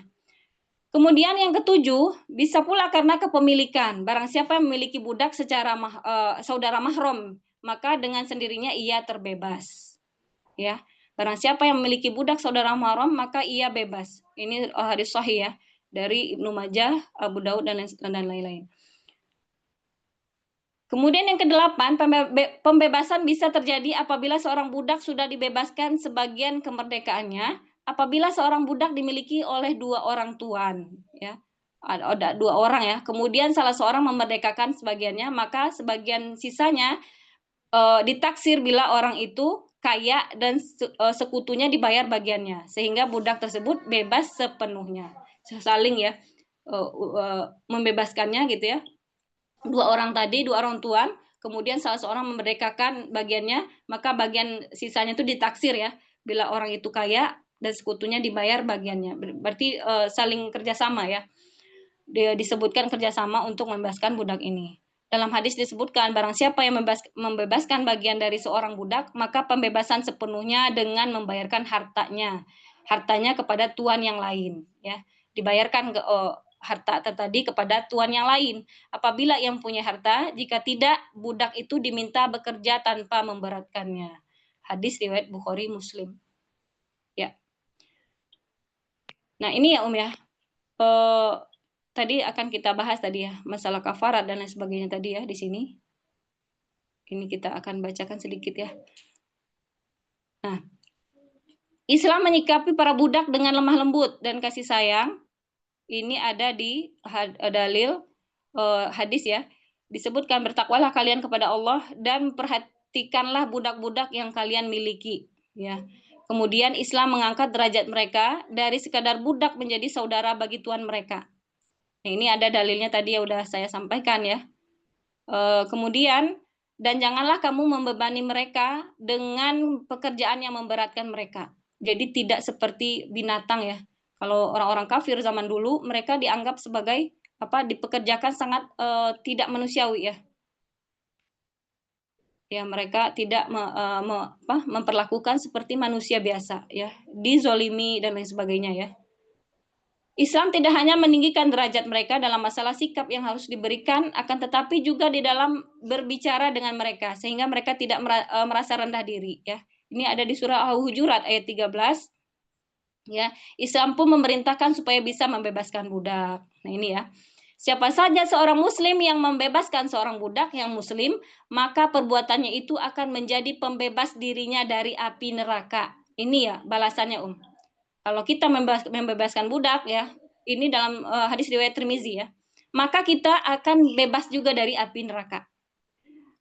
Speaker 3: Kemudian yang ketujuh, bisa pula karena kepemilikan. Barang siapa yang memiliki budak secara saudara mahram, maka dengan sendirinya ia terbebas. Ya, barang siapa yang memiliki budak saudara mahram, maka ia bebas. Ini hadis sahih ya dari Ibnu Majah, Abu Daud dan lain-lain. Kemudian yang kedelapan, pembebasan bisa terjadi apabila seorang budak sudah dibebaskan sebagian kemerdekaannya, apabila seorang budak dimiliki oleh dua orang tuan, ya. Ada dua orang ya. Kemudian salah seorang memerdekakan sebagiannya, maka sebagian sisanya ditaksir bila orang itu kaya dan sekutunya dibayar bagiannya, sehingga budak tersebut bebas sepenuhnya. Saling ya membebaskannya gitu ya. Dua orang tuan, kemudian salah seorang memerdekakan bagiannya, maka bagian sisanya itu ditaksir ya, bila orang itu kaya dan sekutunya dibayar bagiannya. Berarti saling kerjasama ya. Dia disebutkan kerjasama untuk membebaskan budak ini. Dalam hadis disebutkan, barang siapa yang membebaskan bagian dari seorang budak, maka pembebasan sepenuhnya dengan membayarkan hartanya kepada tuan yang lain. Ya, dibayarkan harta tadi kepada tuan yang lain. Apabila yang punya harta, jika tidak, budak itu diminta bekerja tanpa memberatkannya. Hadis riwayat Bukhari Muslim. Ya. Nah ini ya ya. Tadi akan kita bahas tadi ya, masalah kafarat dan lain sebagainya tadi ya di sini. Ini kita akan bacakan sedikit ya. Nah, Islam menyikapi para budak dengan lemah lembut dan kasih sayang. Ini ada di dalil hadis ya. Disebutkan bertakwalah kalian kepada Allah dan perhatikanlah budak-budak yang kalian miliki ya. Kemudian Islam mengangkat derajat mereka dari sekadar budak menjadi saudara bagi tuan mereka. Nah, ini ada dalilnya tadi ya udah saya sampaikan ya. Kemudian dan janganlah kamu membebani mereka dengan pekerjaan yang memberatkan mereka. Jadi tidak seperti binatang ya. Kalau orang-orang kafir zaman dulu mereka dianggap sebagai dipekerjakan sangat tidak manusiawi ya. Ya mereka tidak memperlakukan seperti manusia biasa ya, dizolimi dan lain sebagainya ya. Islam tidak hanya meninggikan derajat mereka dalam masalah sikap yang harus diberikan, akan tetapi juga di dalam berbicara dengan mereka, sehingga mereka tidak merasa rendah diri. Ya, ini ada di surah Al-Hujurat ayat 13. Ya, Islam pun memerintahkan supaya bisa membebaskan budak. Nah ini ya, siapa saja seorang Muslim yang membebaskan seorang budak yang Muslim, maka perbuatannya itu akan menjadi pembebas dirinya dari api neraka. Ini ya balasannya Kalau kita membebaskan budak ya, ini dalam hadis riwayat Tirmizi ya, maka kita akan bebas juga dari api neraka.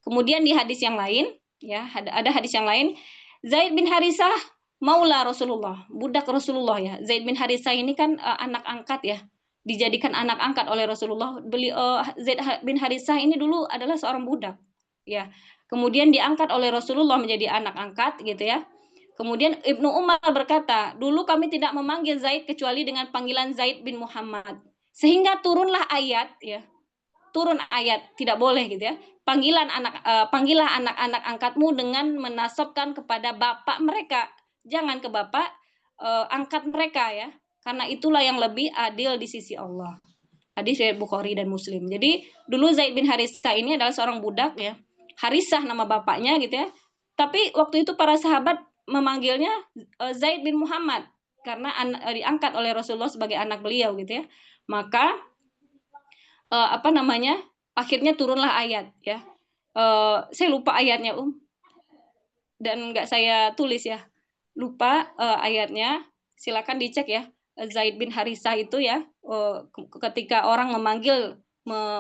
Speaker 3: Kemudian di hadis yang lain ya, ada hadis yang lain, Zaid bin Harisah maula Rasulullah, budak Rasulullah ya. Zaid bin Harisah ini kan anak angkat ya, dijadikan anak angkat oleh Rasulullah. Zaid bin Harisah ini dulu adalah seorang budak ya. Kemudian diangkat oleh Rasulullah menjadi anak angkat gitu ya. Kemudian Ibnu Umar berkata, dulu kami tidak memanggil Zaid kecuali dengan panggilan Zaid bin Muhammad. Sehingga turunlah ayat ya. Turun ayat tidak boleh gitu ya. Panggillah anak-anak angkatmu dengan menasabkan kepada bapak mereka. Jangan ke bapak angkat mereka ya. Karena itulah yang lebih adil di sisi Allah. Hadis riwayat Bukhari dan Muslim. Jadi dulu Zaid bin Harisah ini adalah seorang budak ya. Harisah nama bapaknya gitu ya. Tapi waktu itu para sahabat memanggilnya Zaid bin Muhammad karena diangkat oleh Rasulullah sebagai anak beliau gitu ya. Maka akhirnya turunlah ayat ya. Saya lupa ayatnya dan nggak saya tulis ya. Lupa ayatnya. Silakan dicek ya. Zaid bin Harisah itu ya, ketika orang memanggil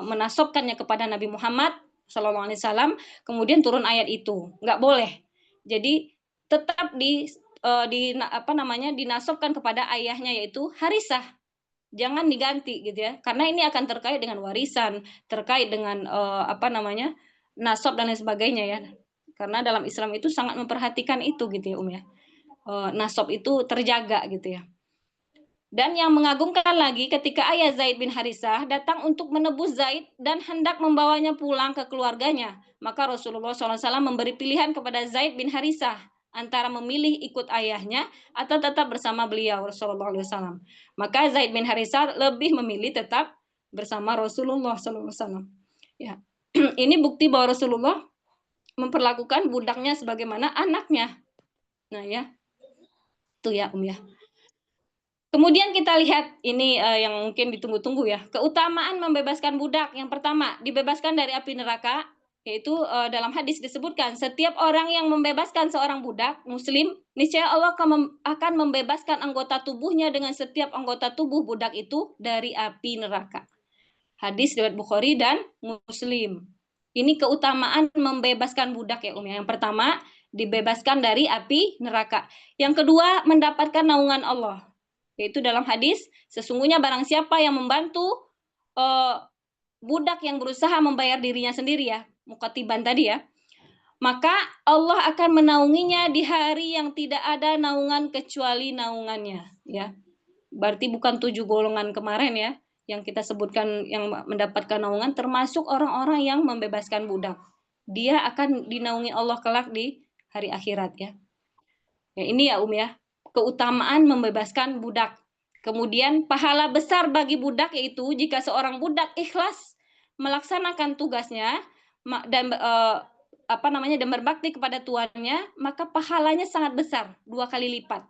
Speaker 3: menasabkannya kepada Nabi Muhammad SAW, kemudian turun ayat itu, nggak boleh. Jadi tetap dinasabkan kepada ayahnya yaitu Harisah, jangan diganti gitu ya, karena ini akan terkait dengan warisan, terkait dengan nasab dan lain sebagainya ya. Karena dalam Islam itu sangat memperhatikan itu gitu ya ya. Nasab itu terjaga gitu ya. Dan yang mengagumkan lagi ketika ayah Zaid bin Harisah datang untuk menebus Zaid dan hendak membawanya pulang ke keluarganya, maka Rasulullah SAW memberi pilihan kepada Zaid bin Harisah antara memilih ikut ayahnya atau tetap bersama beliau Rasulullah SAW. Maka Zaid bin Harisah lebih memilih tetap bersama Rasulullah SAW. Ya. Ini bukti bahwa Rasulullah memperlakukan budaknya sebagaimana anaknya. Nah ya, itu ya ya. Kemudian kita lihat ini yang mungkin ditunggu-tunggu ya. Keutamaan membebaskan budak. Yang pertama, dibebaskan dari api neraka, yaitu dalam hadis disebutkan, setiap orang yang membebaskan seorang budak muslim, niscaya Allah akan membebaskan anggota tubuhnya dengan setiap anggota tubuh budak itu dari api neraka. Hadis riwayat Bukhari dan Muslim. Ini keutamaan membebaskan budak ya Yang pertama, dibebaskan dari api neraka. Yang kedua, mendapatkan naungan Allah. Yaitu dalam hadis, sesungguhnya barang siapa yang membantu budak yang berusaha membayar dirinya sendiri ya, mukatiban tadi ya, maka Allah akan menaunginya di hari yang tidak ada naungan kecuali naungannya ya. Berarti bukan 7 golongan kemarin ya yang kita sebutkan yang mendapatkan naungan, termasuk orang-orang yang membebaskan budak. Dia akan dinaungi Allah kelak di hari akhirat ya. Ya ini ya ya, keutamaan membebaskan budak. Kemudian pahala besar bagi budak yaitu jika seorang budak ikhlas melaksanakan tugasnya dan dan berbakti kepada tuannya, maka pahalanya sangat besar, 2 kali lipat.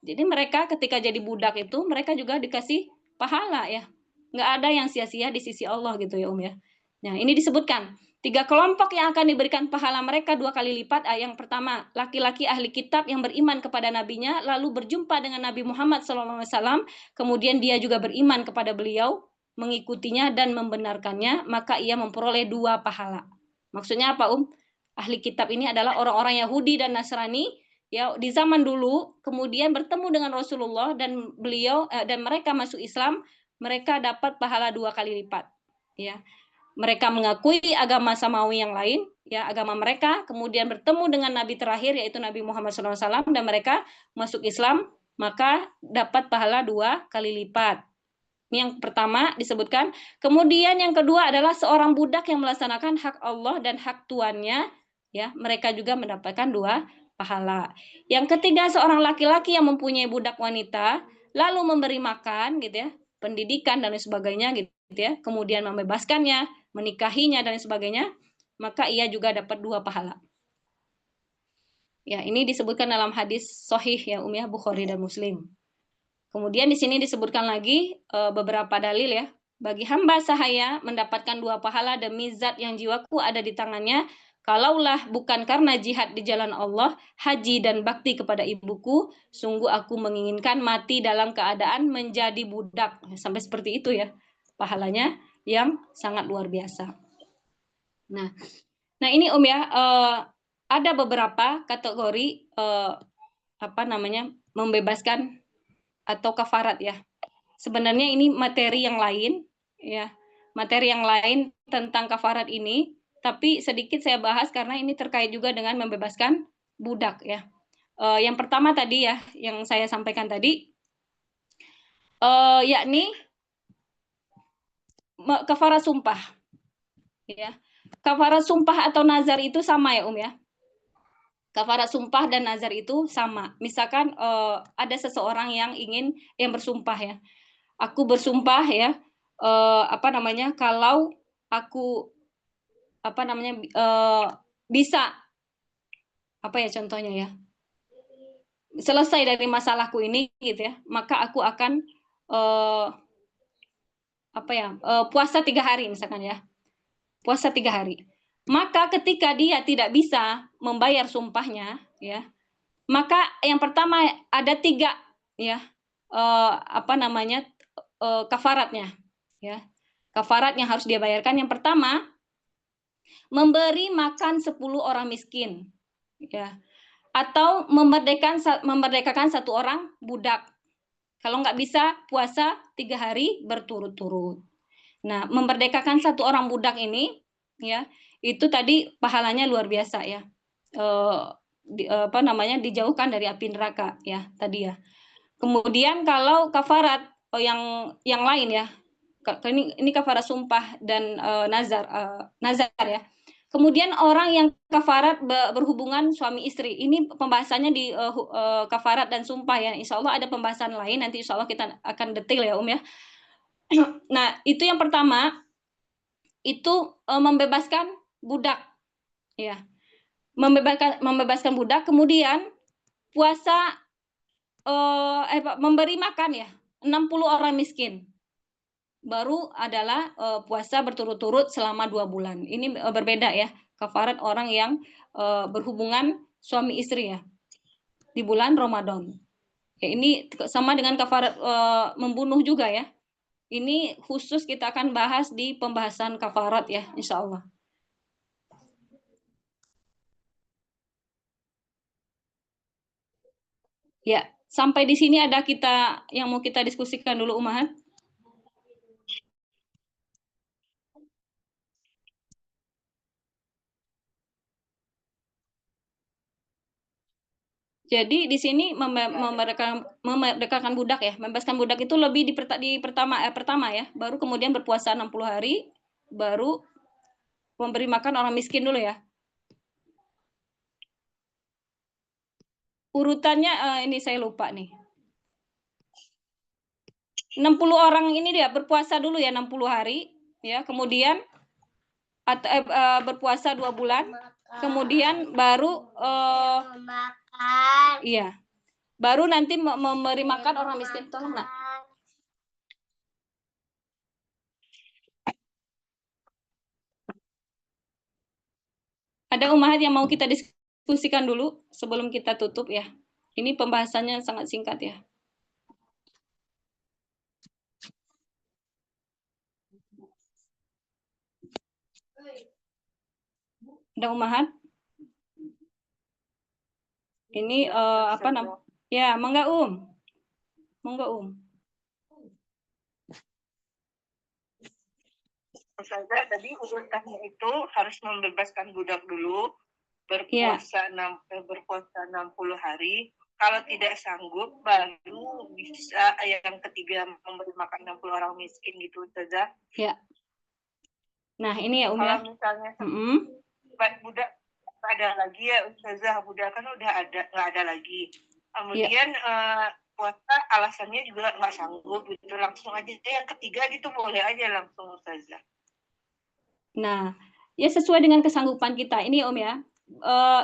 Speaker 3: Jadi mereka ketika jadi budak itu mereka juga dikasih pahala ya. Nggak ada yang sia-sia di sisi Allah gitu ya ya. Nah, ini disebutkan 3 kelompok yang akan diberikan pahala mereka 2 kali lipat. Yang pertama, laki-laki ahli kitab yang beriman kepada nabinya, lalu berjumpa dengan Nabi Muhammad SAW, kemudian dia juga beriman kepada beliau, mengikutinya dan membenarkannya, maka ia memperoleh 2 pahala. Maksudnya apa Ahli kitab ini adalah orang-orang Yahudi dan Nasrani, ya di zaman dulu, kemudian bertemu dengan Rasulullah dan beliau dan mereka masuk Islam, mereka dapat pahala 2 kali lipat. Ya. Mereka mengakui agama samawi yang lain, ya agama mereka, kemudian bertemu dengan Nabi terakhir yaitu Nabi Muhammad SAW dan mereka masuk Islam, maka dapat pahala 2 kali lipat. Ini yang pertama disebutkan. Kemudian yang kedua adalah seorang budak yang melaksanakan hak Allah dan hak tuannya, ya mereka juga mendapatkan 2 pahala. Yang ketiga seorang laki-laki yang mempunyai budak wanita, lalu memberi makan, gitu ya, pendidikan dan lain sebagainya, gitu ya, kemudian membebaskannya, menikahinya dan sebagainya, maka ia juga dapat 2 pahala. Ya, ini disebutkan dalam hadis sahih ya ya Bukhari dan Muslim. Kemudian di sini disebutkan lagi beberapa dalil ya. Bagi hamba sahaya mendapatkan 2 pahala demi zat yang jiwaku ada di tangannya, kalaulah bukan karena jihad di jalan Allah, haji dan bakti kepada ibuku, sungguh aku menginginkan mati dalam keadaan menjadi budak. Sampai seperti itu ya. Pahalanya yang sangat luar biasa. Nah ini ya, ada beberapa kategori membebaskan atau kafarat ya. Sebenarnya ini materi yang lain ya. Materi yang lain tentang kafarat ini, tapi sedikit saya bahas karena ini terkait juga dengan membebaskan budak ya. Yang pertama tadi ya, yang saya sampaikan tadi, yakni kafarat sumpah. Ya. Kafarat sumpah atau nazar itu sama ya ya. Kafarat sumpah dan nazar itu sama. Misalkan ada seseorang yang bersumpah ya. Aku bersumpah ya, kalau aku bisa contohnya ya, selesai dari masalahku ini gitu ya, maka aku akan puasa 3 hari misalkan ya, puasa 3 hari. Maka ketika dia tidak bisa membayar sumpahnya ya, maka yang pertama ada 3 ya kafaratnya ya. Kafarat yang harus dia bayarkan yang pertama, memberi makan 10 orang miskin ya, atau memerdekakan 1 orang budak. Kalau nggak bisa puasa 3 hari berturut-turut. Nah, memerdekakan 1 orang budak ini ya, itu tadi pahalanya luar biasa ya. dijauhkan dari api neraka ya tadi ya. Kemudian kalau kafarat yang lain ya, ini kafarat sumpah dan nazar ya. Kemudian orang yang kafarat berhubungan suami istri, ini pembahasannya di kafarat dan sumpah ya. Insya Allah ada pembahasan lain, nanti insya Allah kita akan detail ya ya. Nah itu yang pertama, itu membebaskan budak ya, membebaskan budak. Kemudian puasa memberi makan ya 60 orang miskin, baru adalah puasa berturut-turut selama 2 bulan. Ini berbeda ya, kafarat orang yang berhubungan suami istri ya di bulan Ramadan ya. Ini sama dengan kafarat membunuh juga ya. Ini khusus kita akan bahas di pembahasan kafarat ya, insya Allah. Ya, sampai di sini ada kita yang mau kita diskusikan dulu, Umahat. Jadi di sini memerdekakan budak ya, membebaskan budak itu lebih di pertama ya, baru kemudian berpuasa 60 hari, baru memberi makan orang miskin dulu ya. Urutannya ini saya lupa nih. 60 orang ini dia berpuasa dulu ya 60 hari ya, kemudian berpuasa 2 bulan, kemudian baru iya. Baru nanti memberi makan orang miskin. Tolong nak. Ada umahat yang mau kita diskusikan dulu sebelum kita tutup ya. Ini pembahasannya sangat singkat ya. Ada umahat? Ini apa namanya? Ya, mangga Mangga
Speaker 4: Ustazah, tadi urutannya itu harus membebaskan budak dulu, berpuasa 60 hari. Kalau tidak sanggup, baru bisa yang ketiga memberi makan 60 orang miskin gitu, Ustazah.
Speaker 3: Ya. Nah, ini ya,
Speaker 4: Kalau misalnya budak ada lagi ya, Ustazah, budak kan udah nggak ada lagi. Kemudian puasa alasannya juga nggak sanggup gitu, langsung aja yang ketiga gitu boleh aja langsung, Ustazah.
Speaker 3: Nah, ya sesuai dengan kesanggupan kita. Ini Om ya,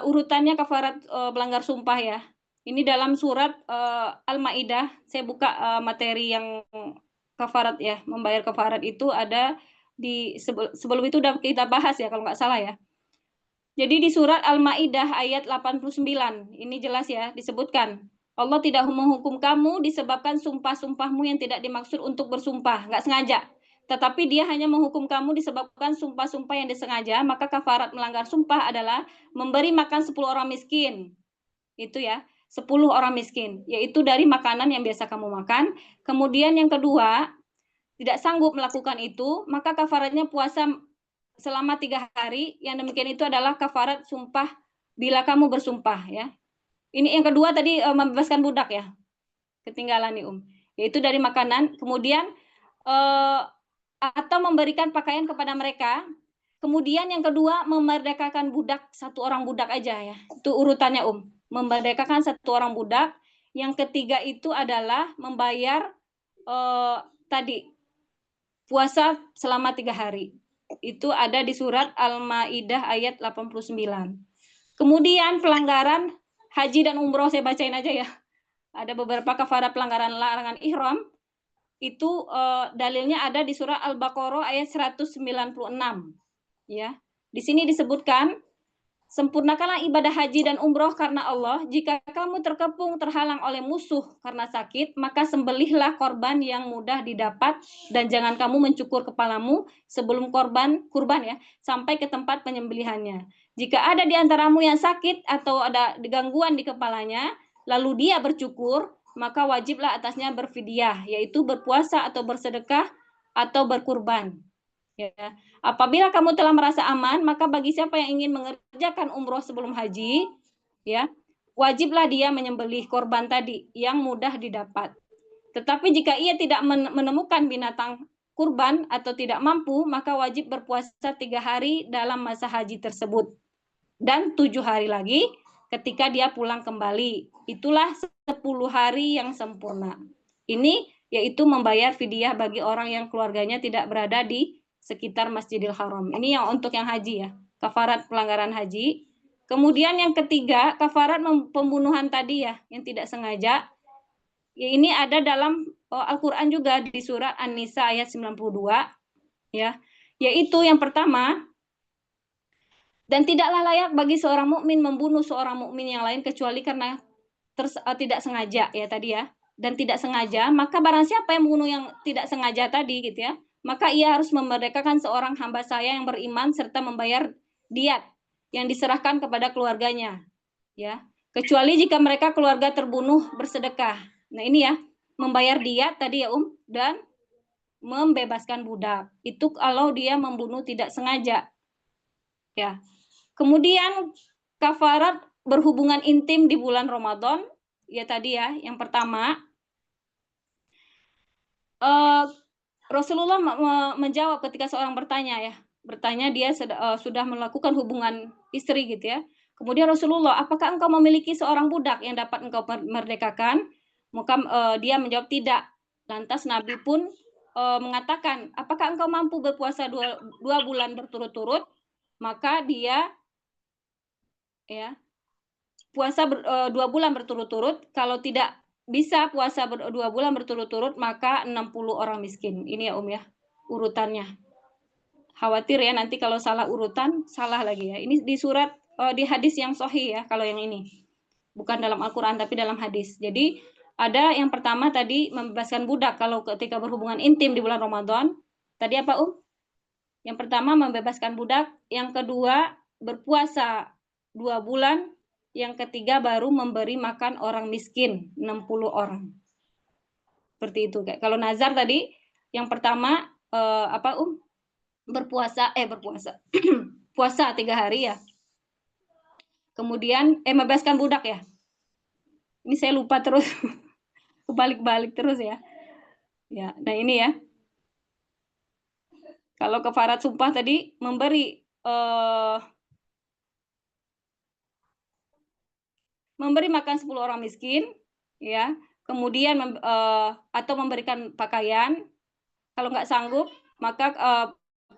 Speaker 3: urutannya kafarat melanggar sumpah ya. Ini dalam surat Al-Maidah, saya buka materi yang kafarat ya, membayar kafarat itu ada di sebelum itu udah kita bahas ya kalau nggak salah ya. Jadi di surat Al-Maidah ayat 89, ini jelas ya disebutkan. Allah tidak menghukum kamu disebabkan sumpah-sumpahmu yang tidak dimaksud untuk bersumpah, nggak sengaja. Tetapi dia hanya menghukum kamu disebabkan sumpah-sumpah yang disengaja, maka kafarat melanggar sumpah adalah memberi makan 10 orang miskin. Itu ya, 10 orang miskin, yaitu dari makanan yang biasa kamu makan. Kemudian yang kedua, tidak sanggup melakukan itu, maka kafaratnya puasa selama 3 hari. Yang demikian itu adalah kafarat sumpah bila kamu bersumpah ya. Ini yang kedua tadi membebaskan budak ya. Ketinggalan nih yaitu dari makanan. Kemudian atau memberikan pakaian kepada mereka. Kemudian yang kedua memerdekakan budak, 1 orang budak aja ya. Itu urutannya memerdekakan 1 orang budak. Yang ketiga itu adalah membayar tadi puasa selama 3 hari. Itu ada di surat Al-Maidah ayat 89. Kemudian pelanggaran haji dan umroh saya bacain aja ya. Ada beberapa kafarat pelanggaran larangan ihram. Itu dalilnya ada di surah Al-Baqarah ayat 196 ya. Di sini disebutkan, sempurnakanlah ibadah haji dan umroh karena Allah. Jika kamu terkepung terhalang oleh musuh karena sakit, maka sembelihlah korban yang mudah didapat dan jangan kamu mencukur kepalamu sebelum kurban ya sampai ke tempat penyembelihannya. Jika ada di antaramu yang sakit atau ada gangguan di kepalanya, lalu dia bercukur, maka wajiblah atasnya berfidyah, yaitu berpuasa atau bersedekah atau berkurban. Ya, apabila kamu telah merasa aman, maka bagi siapa yang ingin mengerjakan umroh sebelum haji, ya, wajiblah dia menyembelih korban tadi yang mudah didapat. Tetapi jika ia tidak menemukan binatang kurban atau tidak mampu, maka wajib berpuasa 3 hari dalam masa haji tersebut. Dan 7 hari lagi ketika dia pulang kembali. Itulah 10 hari yang sempurna. Ini yaitu membayar fidyah bagi orang yang keluarganya tidak berada di sekitar Masjidil Haram. Ini yang untuk yang haji ya, kafarat pelanggaran haji. Kemudian yang ketiga, kafarat pembunuhan tadi ya, yang tidak sengaja. Ya, ini ada dalam Al-Qur'an juga di surat An-Nisa ayat 92 ya. Yaitu yang pertama, dan tidaklah layak bagi seorang mukmin membunuh seorang mukmin yang lain kecuali karena tidak sengaja ya tadi ya. Dan tidak sengaja, maka barang siapa yang membunuh yang tidak sengaja tadi gitu ya, maka ia harus memerdekakan seorang hamba saya yang beriman serta membayar diat yang diserahkan kepada keluarganya ya. Kecuali jika mereka keluarga terbunuh bersedekah. Nah, ini ya, membayar diat tadi ya dan membebaskan budak. Itu kalau dia membunuh tidak sengaja. Ya. Kemudian kafarat berhubungan intim di bulan Ramadan, ya tadi ya, yang pertama Rasulullah menjawab ketika seorang bertanya dia sudah melakukan hubungan istri gitu ya. Kemudian Rasulullah, apakah engkau memiliki seorang budak yang dapat engkau merdekakan? Maka dia menjawab tidak. Lantas Nabi pun mengatakan, apakah engkau mampu berpuasa 2 bulan berturut-turut? Maka dia ya puasa 2 bulan berturut-turut. Kalau tidak bisa puasa 2 bulan berturut-turut, maka 60 orang miskin. Ini ya ya, urutannya. Khawatir ya nanti kalau salah urutan, salah lagi ya. Ini di surat, di hadis yang sahih ya, kalau yang ini. Bukan dalam Al-Quran, tapi dalam hadis. Jadi, ada yang pertama tadi, membebaskan budak kalau ketika berhubungan intim di bulan Ramadan. Tadi apa, Yang pertama, membebaskan budak. Yang kedua, berpuasa 2 bulan. Yang ketiga baru memberi makan orang miskin 60 orang. Seperti itu. Kalau nazar tadi yang pertama berpuasa puasa 3 hari ya. Kemudian membebaskan budak ya. Ini saya lupa terus. Kebalik-balik terus ya. Ya, nah ini ya. Kalau kafarat sumpah tadi memberi makan 10 orang miskin, ya. Kemudian atau memberikan pakaian. Kalau nggak sanggup, maka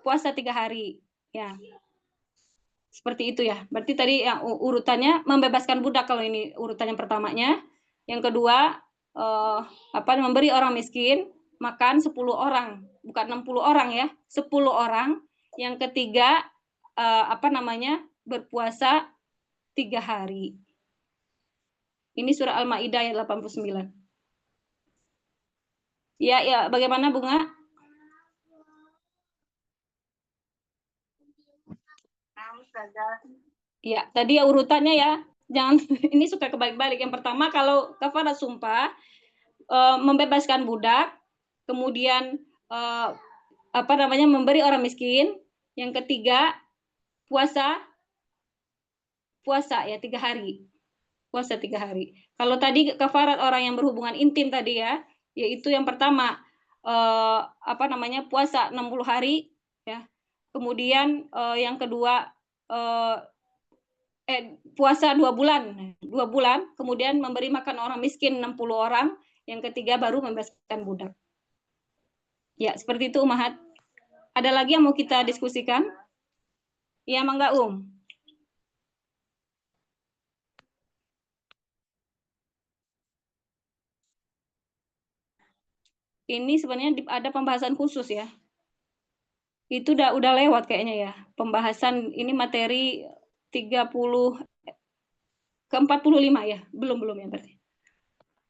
Speaker 3: puasa 3 hari, ya. Seperti itu ya. Berarti tadi yang urutannya membebaskan budak kalau ini urutan yang pertamanya. Yang kedua memberi orang miskin makan 10 orang, bukan 60 orang ya, 10 orang. Yang ketiga berpuasa 3 hari. Ini surah Al-Maidah ayat 89. Ya, bagaimana Bunga? Ya, tadi ya urutannya ya. Jangan ini suka kebalik-balik. Yang pertama kalau kafarat sumpah membebaskan budak, kemudian memberi orang miskin. Yang ketiga puasa ya 3 hari. Puasa 3 hari. Kalau tadi kafarat orang yang berhubungan intim tadi ya, yaitu yang pertama puasa 60 hari ya. Kemudian yang kedua puasa 2 bulan, kemudian memberi makan orang miskin 60 orang, yang ketiga baru membebaskan budak. Ya, seperti itu Umahat. Ada lagi yang mau kita diskusikan? Ya, mangga Ini sebenarnya ada pembahasan khusus ya. Itu udah lewat kayaknya ya. Pembahasan ini materi 30 ke 45 ya. Belum ya berarti.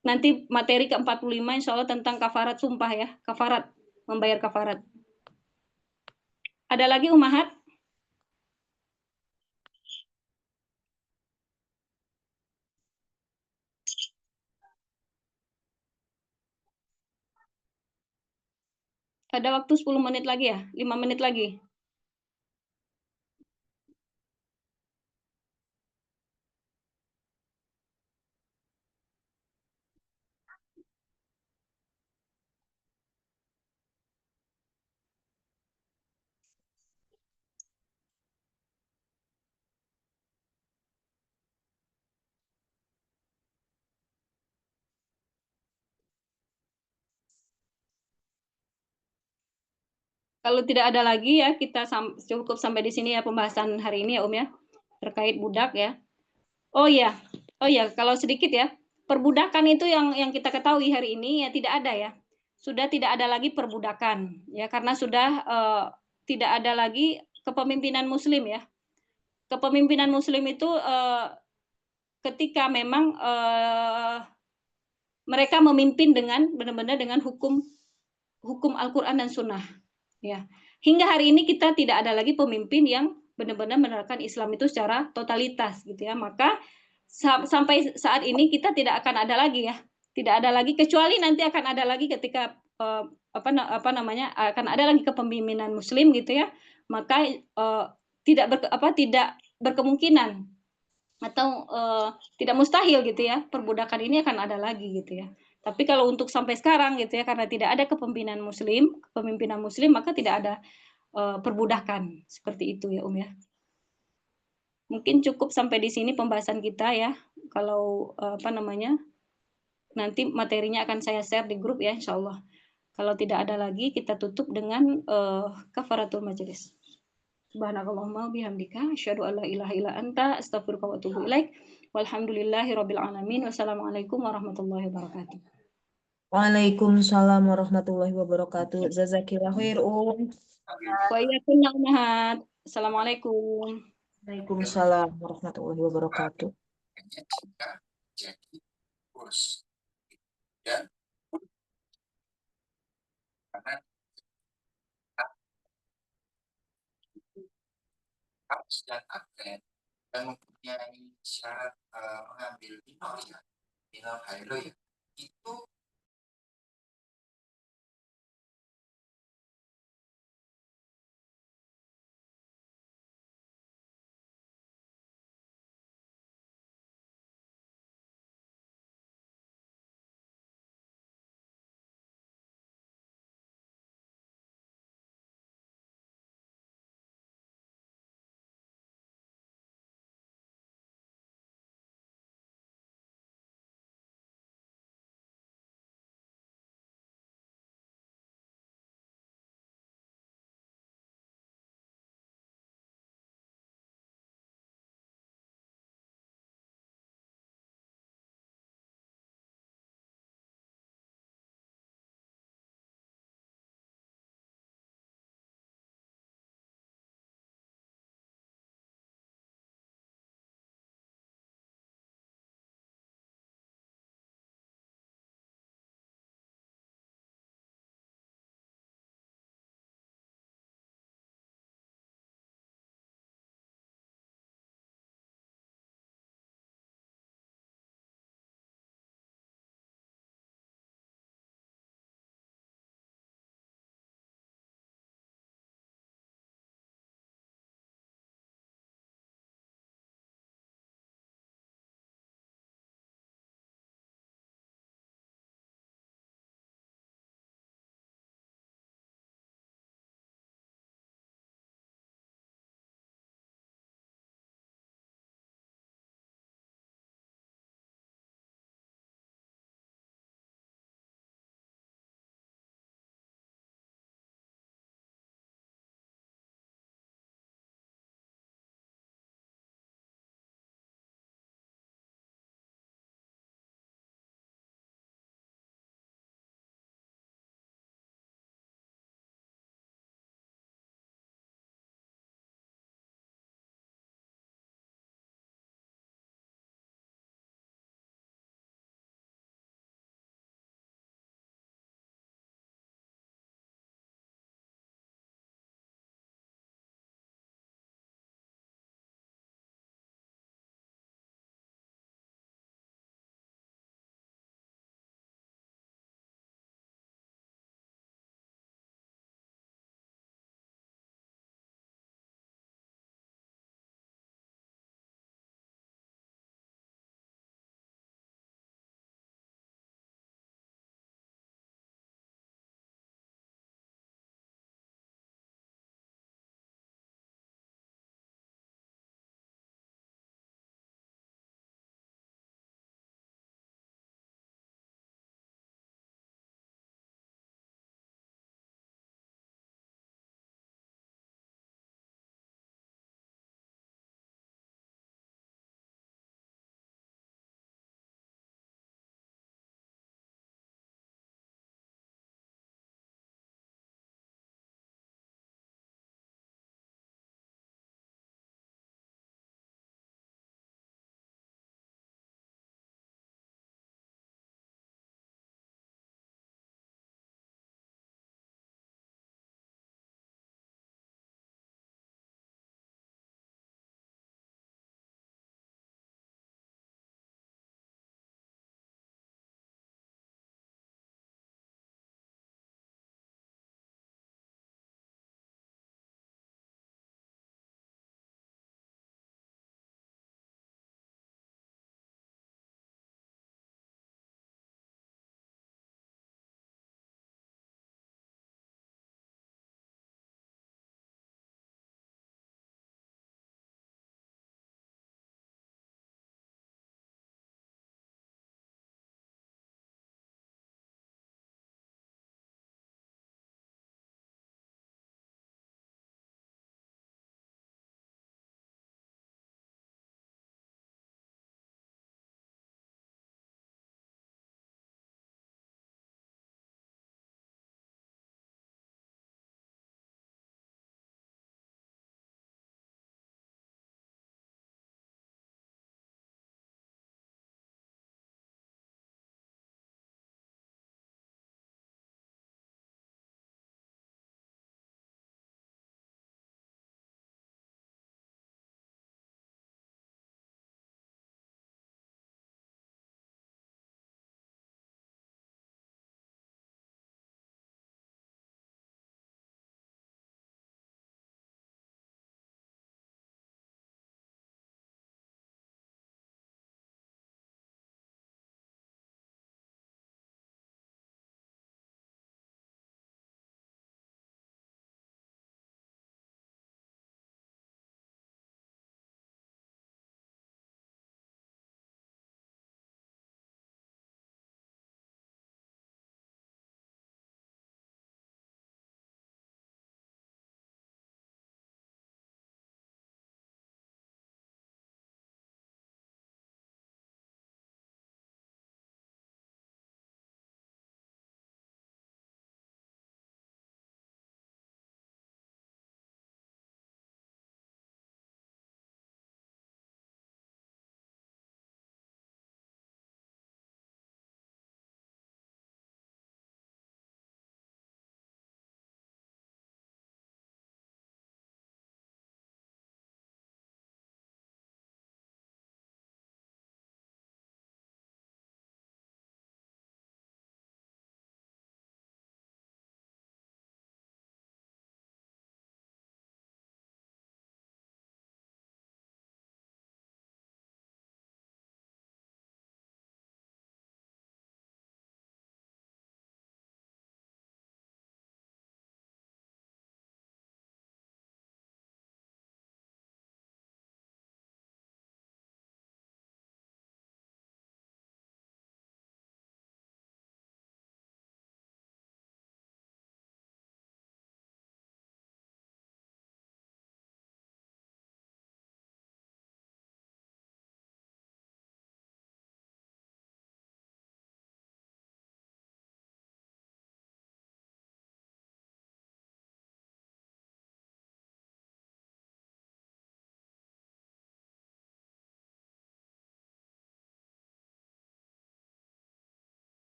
Speaker 3: Nanti materi ke 45 insya Allah tentang kafarat sumpah ya. Kafarat, membayar kafarat. Ada lagi Umahat? ada waktu 10 menit lagi ya? 5 menit lagi? Kalau tidak ada lagi ya, kita cukup sampai di sini ya pembahasan hari ini ya Om ya, terkait budak ya. Oh iya, kalau sedikit ya, perbudakan itu yang kita ketahui hari ini ya tidak ada ya. Sudah tidak ada lagi perbudakan ya, karena sudah tidak ada lagi kepemimpinan Muslim ya. Kepemimpinan Muslim itu ketika memang mereka memimpin dengan benar-benar dengan hukum Al-Quran dan Sunnah. Ya, hingga hari ini kita tidak ada lagi pemimpin yang benar-benar menerapkan Islam itu secara totalitas, gitu ya. Maka sampai saat ini kita tidak akan ada lagi ya, tidak ada lagi kecuali nanti akan ada lagi ketika apa namanya akan ada lagi kepemimpinan Muslim, gitu ya. Maka tidak berkemungkinan atau tidak mustahil gitu ya perbudakan ini akan ada lagi gitu ya. Tapi kalau untuk sampai sekarang gitu ya karena tidak ada kepemimpinan Muslim maka tidak ada perbudakan seperti itu ya ya. Mungkin cukup sampai di sini pembahasan kita ya. Kalau apa namanya nanti materinya akan saya share di grup ya insyaallah. Kalau tidak ada lagi kita tutup dengan kafaratul majelis. Subhanakallahumma bihamdika asyhadu an la ilaha illa anta astaghfiruka wa atubu ilaik. Walhamdulillahirabbil alamin. Wassalamualaikum warahmatullahi wabarakatuh.
Speaker 5: Waalaikumsalam warahmatullahi wabarakatuh. Jazakillah khair,
Speaker 3: Wa iyyakum ya ummahat. Assalamualaikum.
Speaker 5: Waalaikumsalam warahmatullahi wabarakatuh.
Speaker 6: Jadi kurs ya karena harus dan atlet yang mempunyai syarat mengambil minor ya minor high low ya itu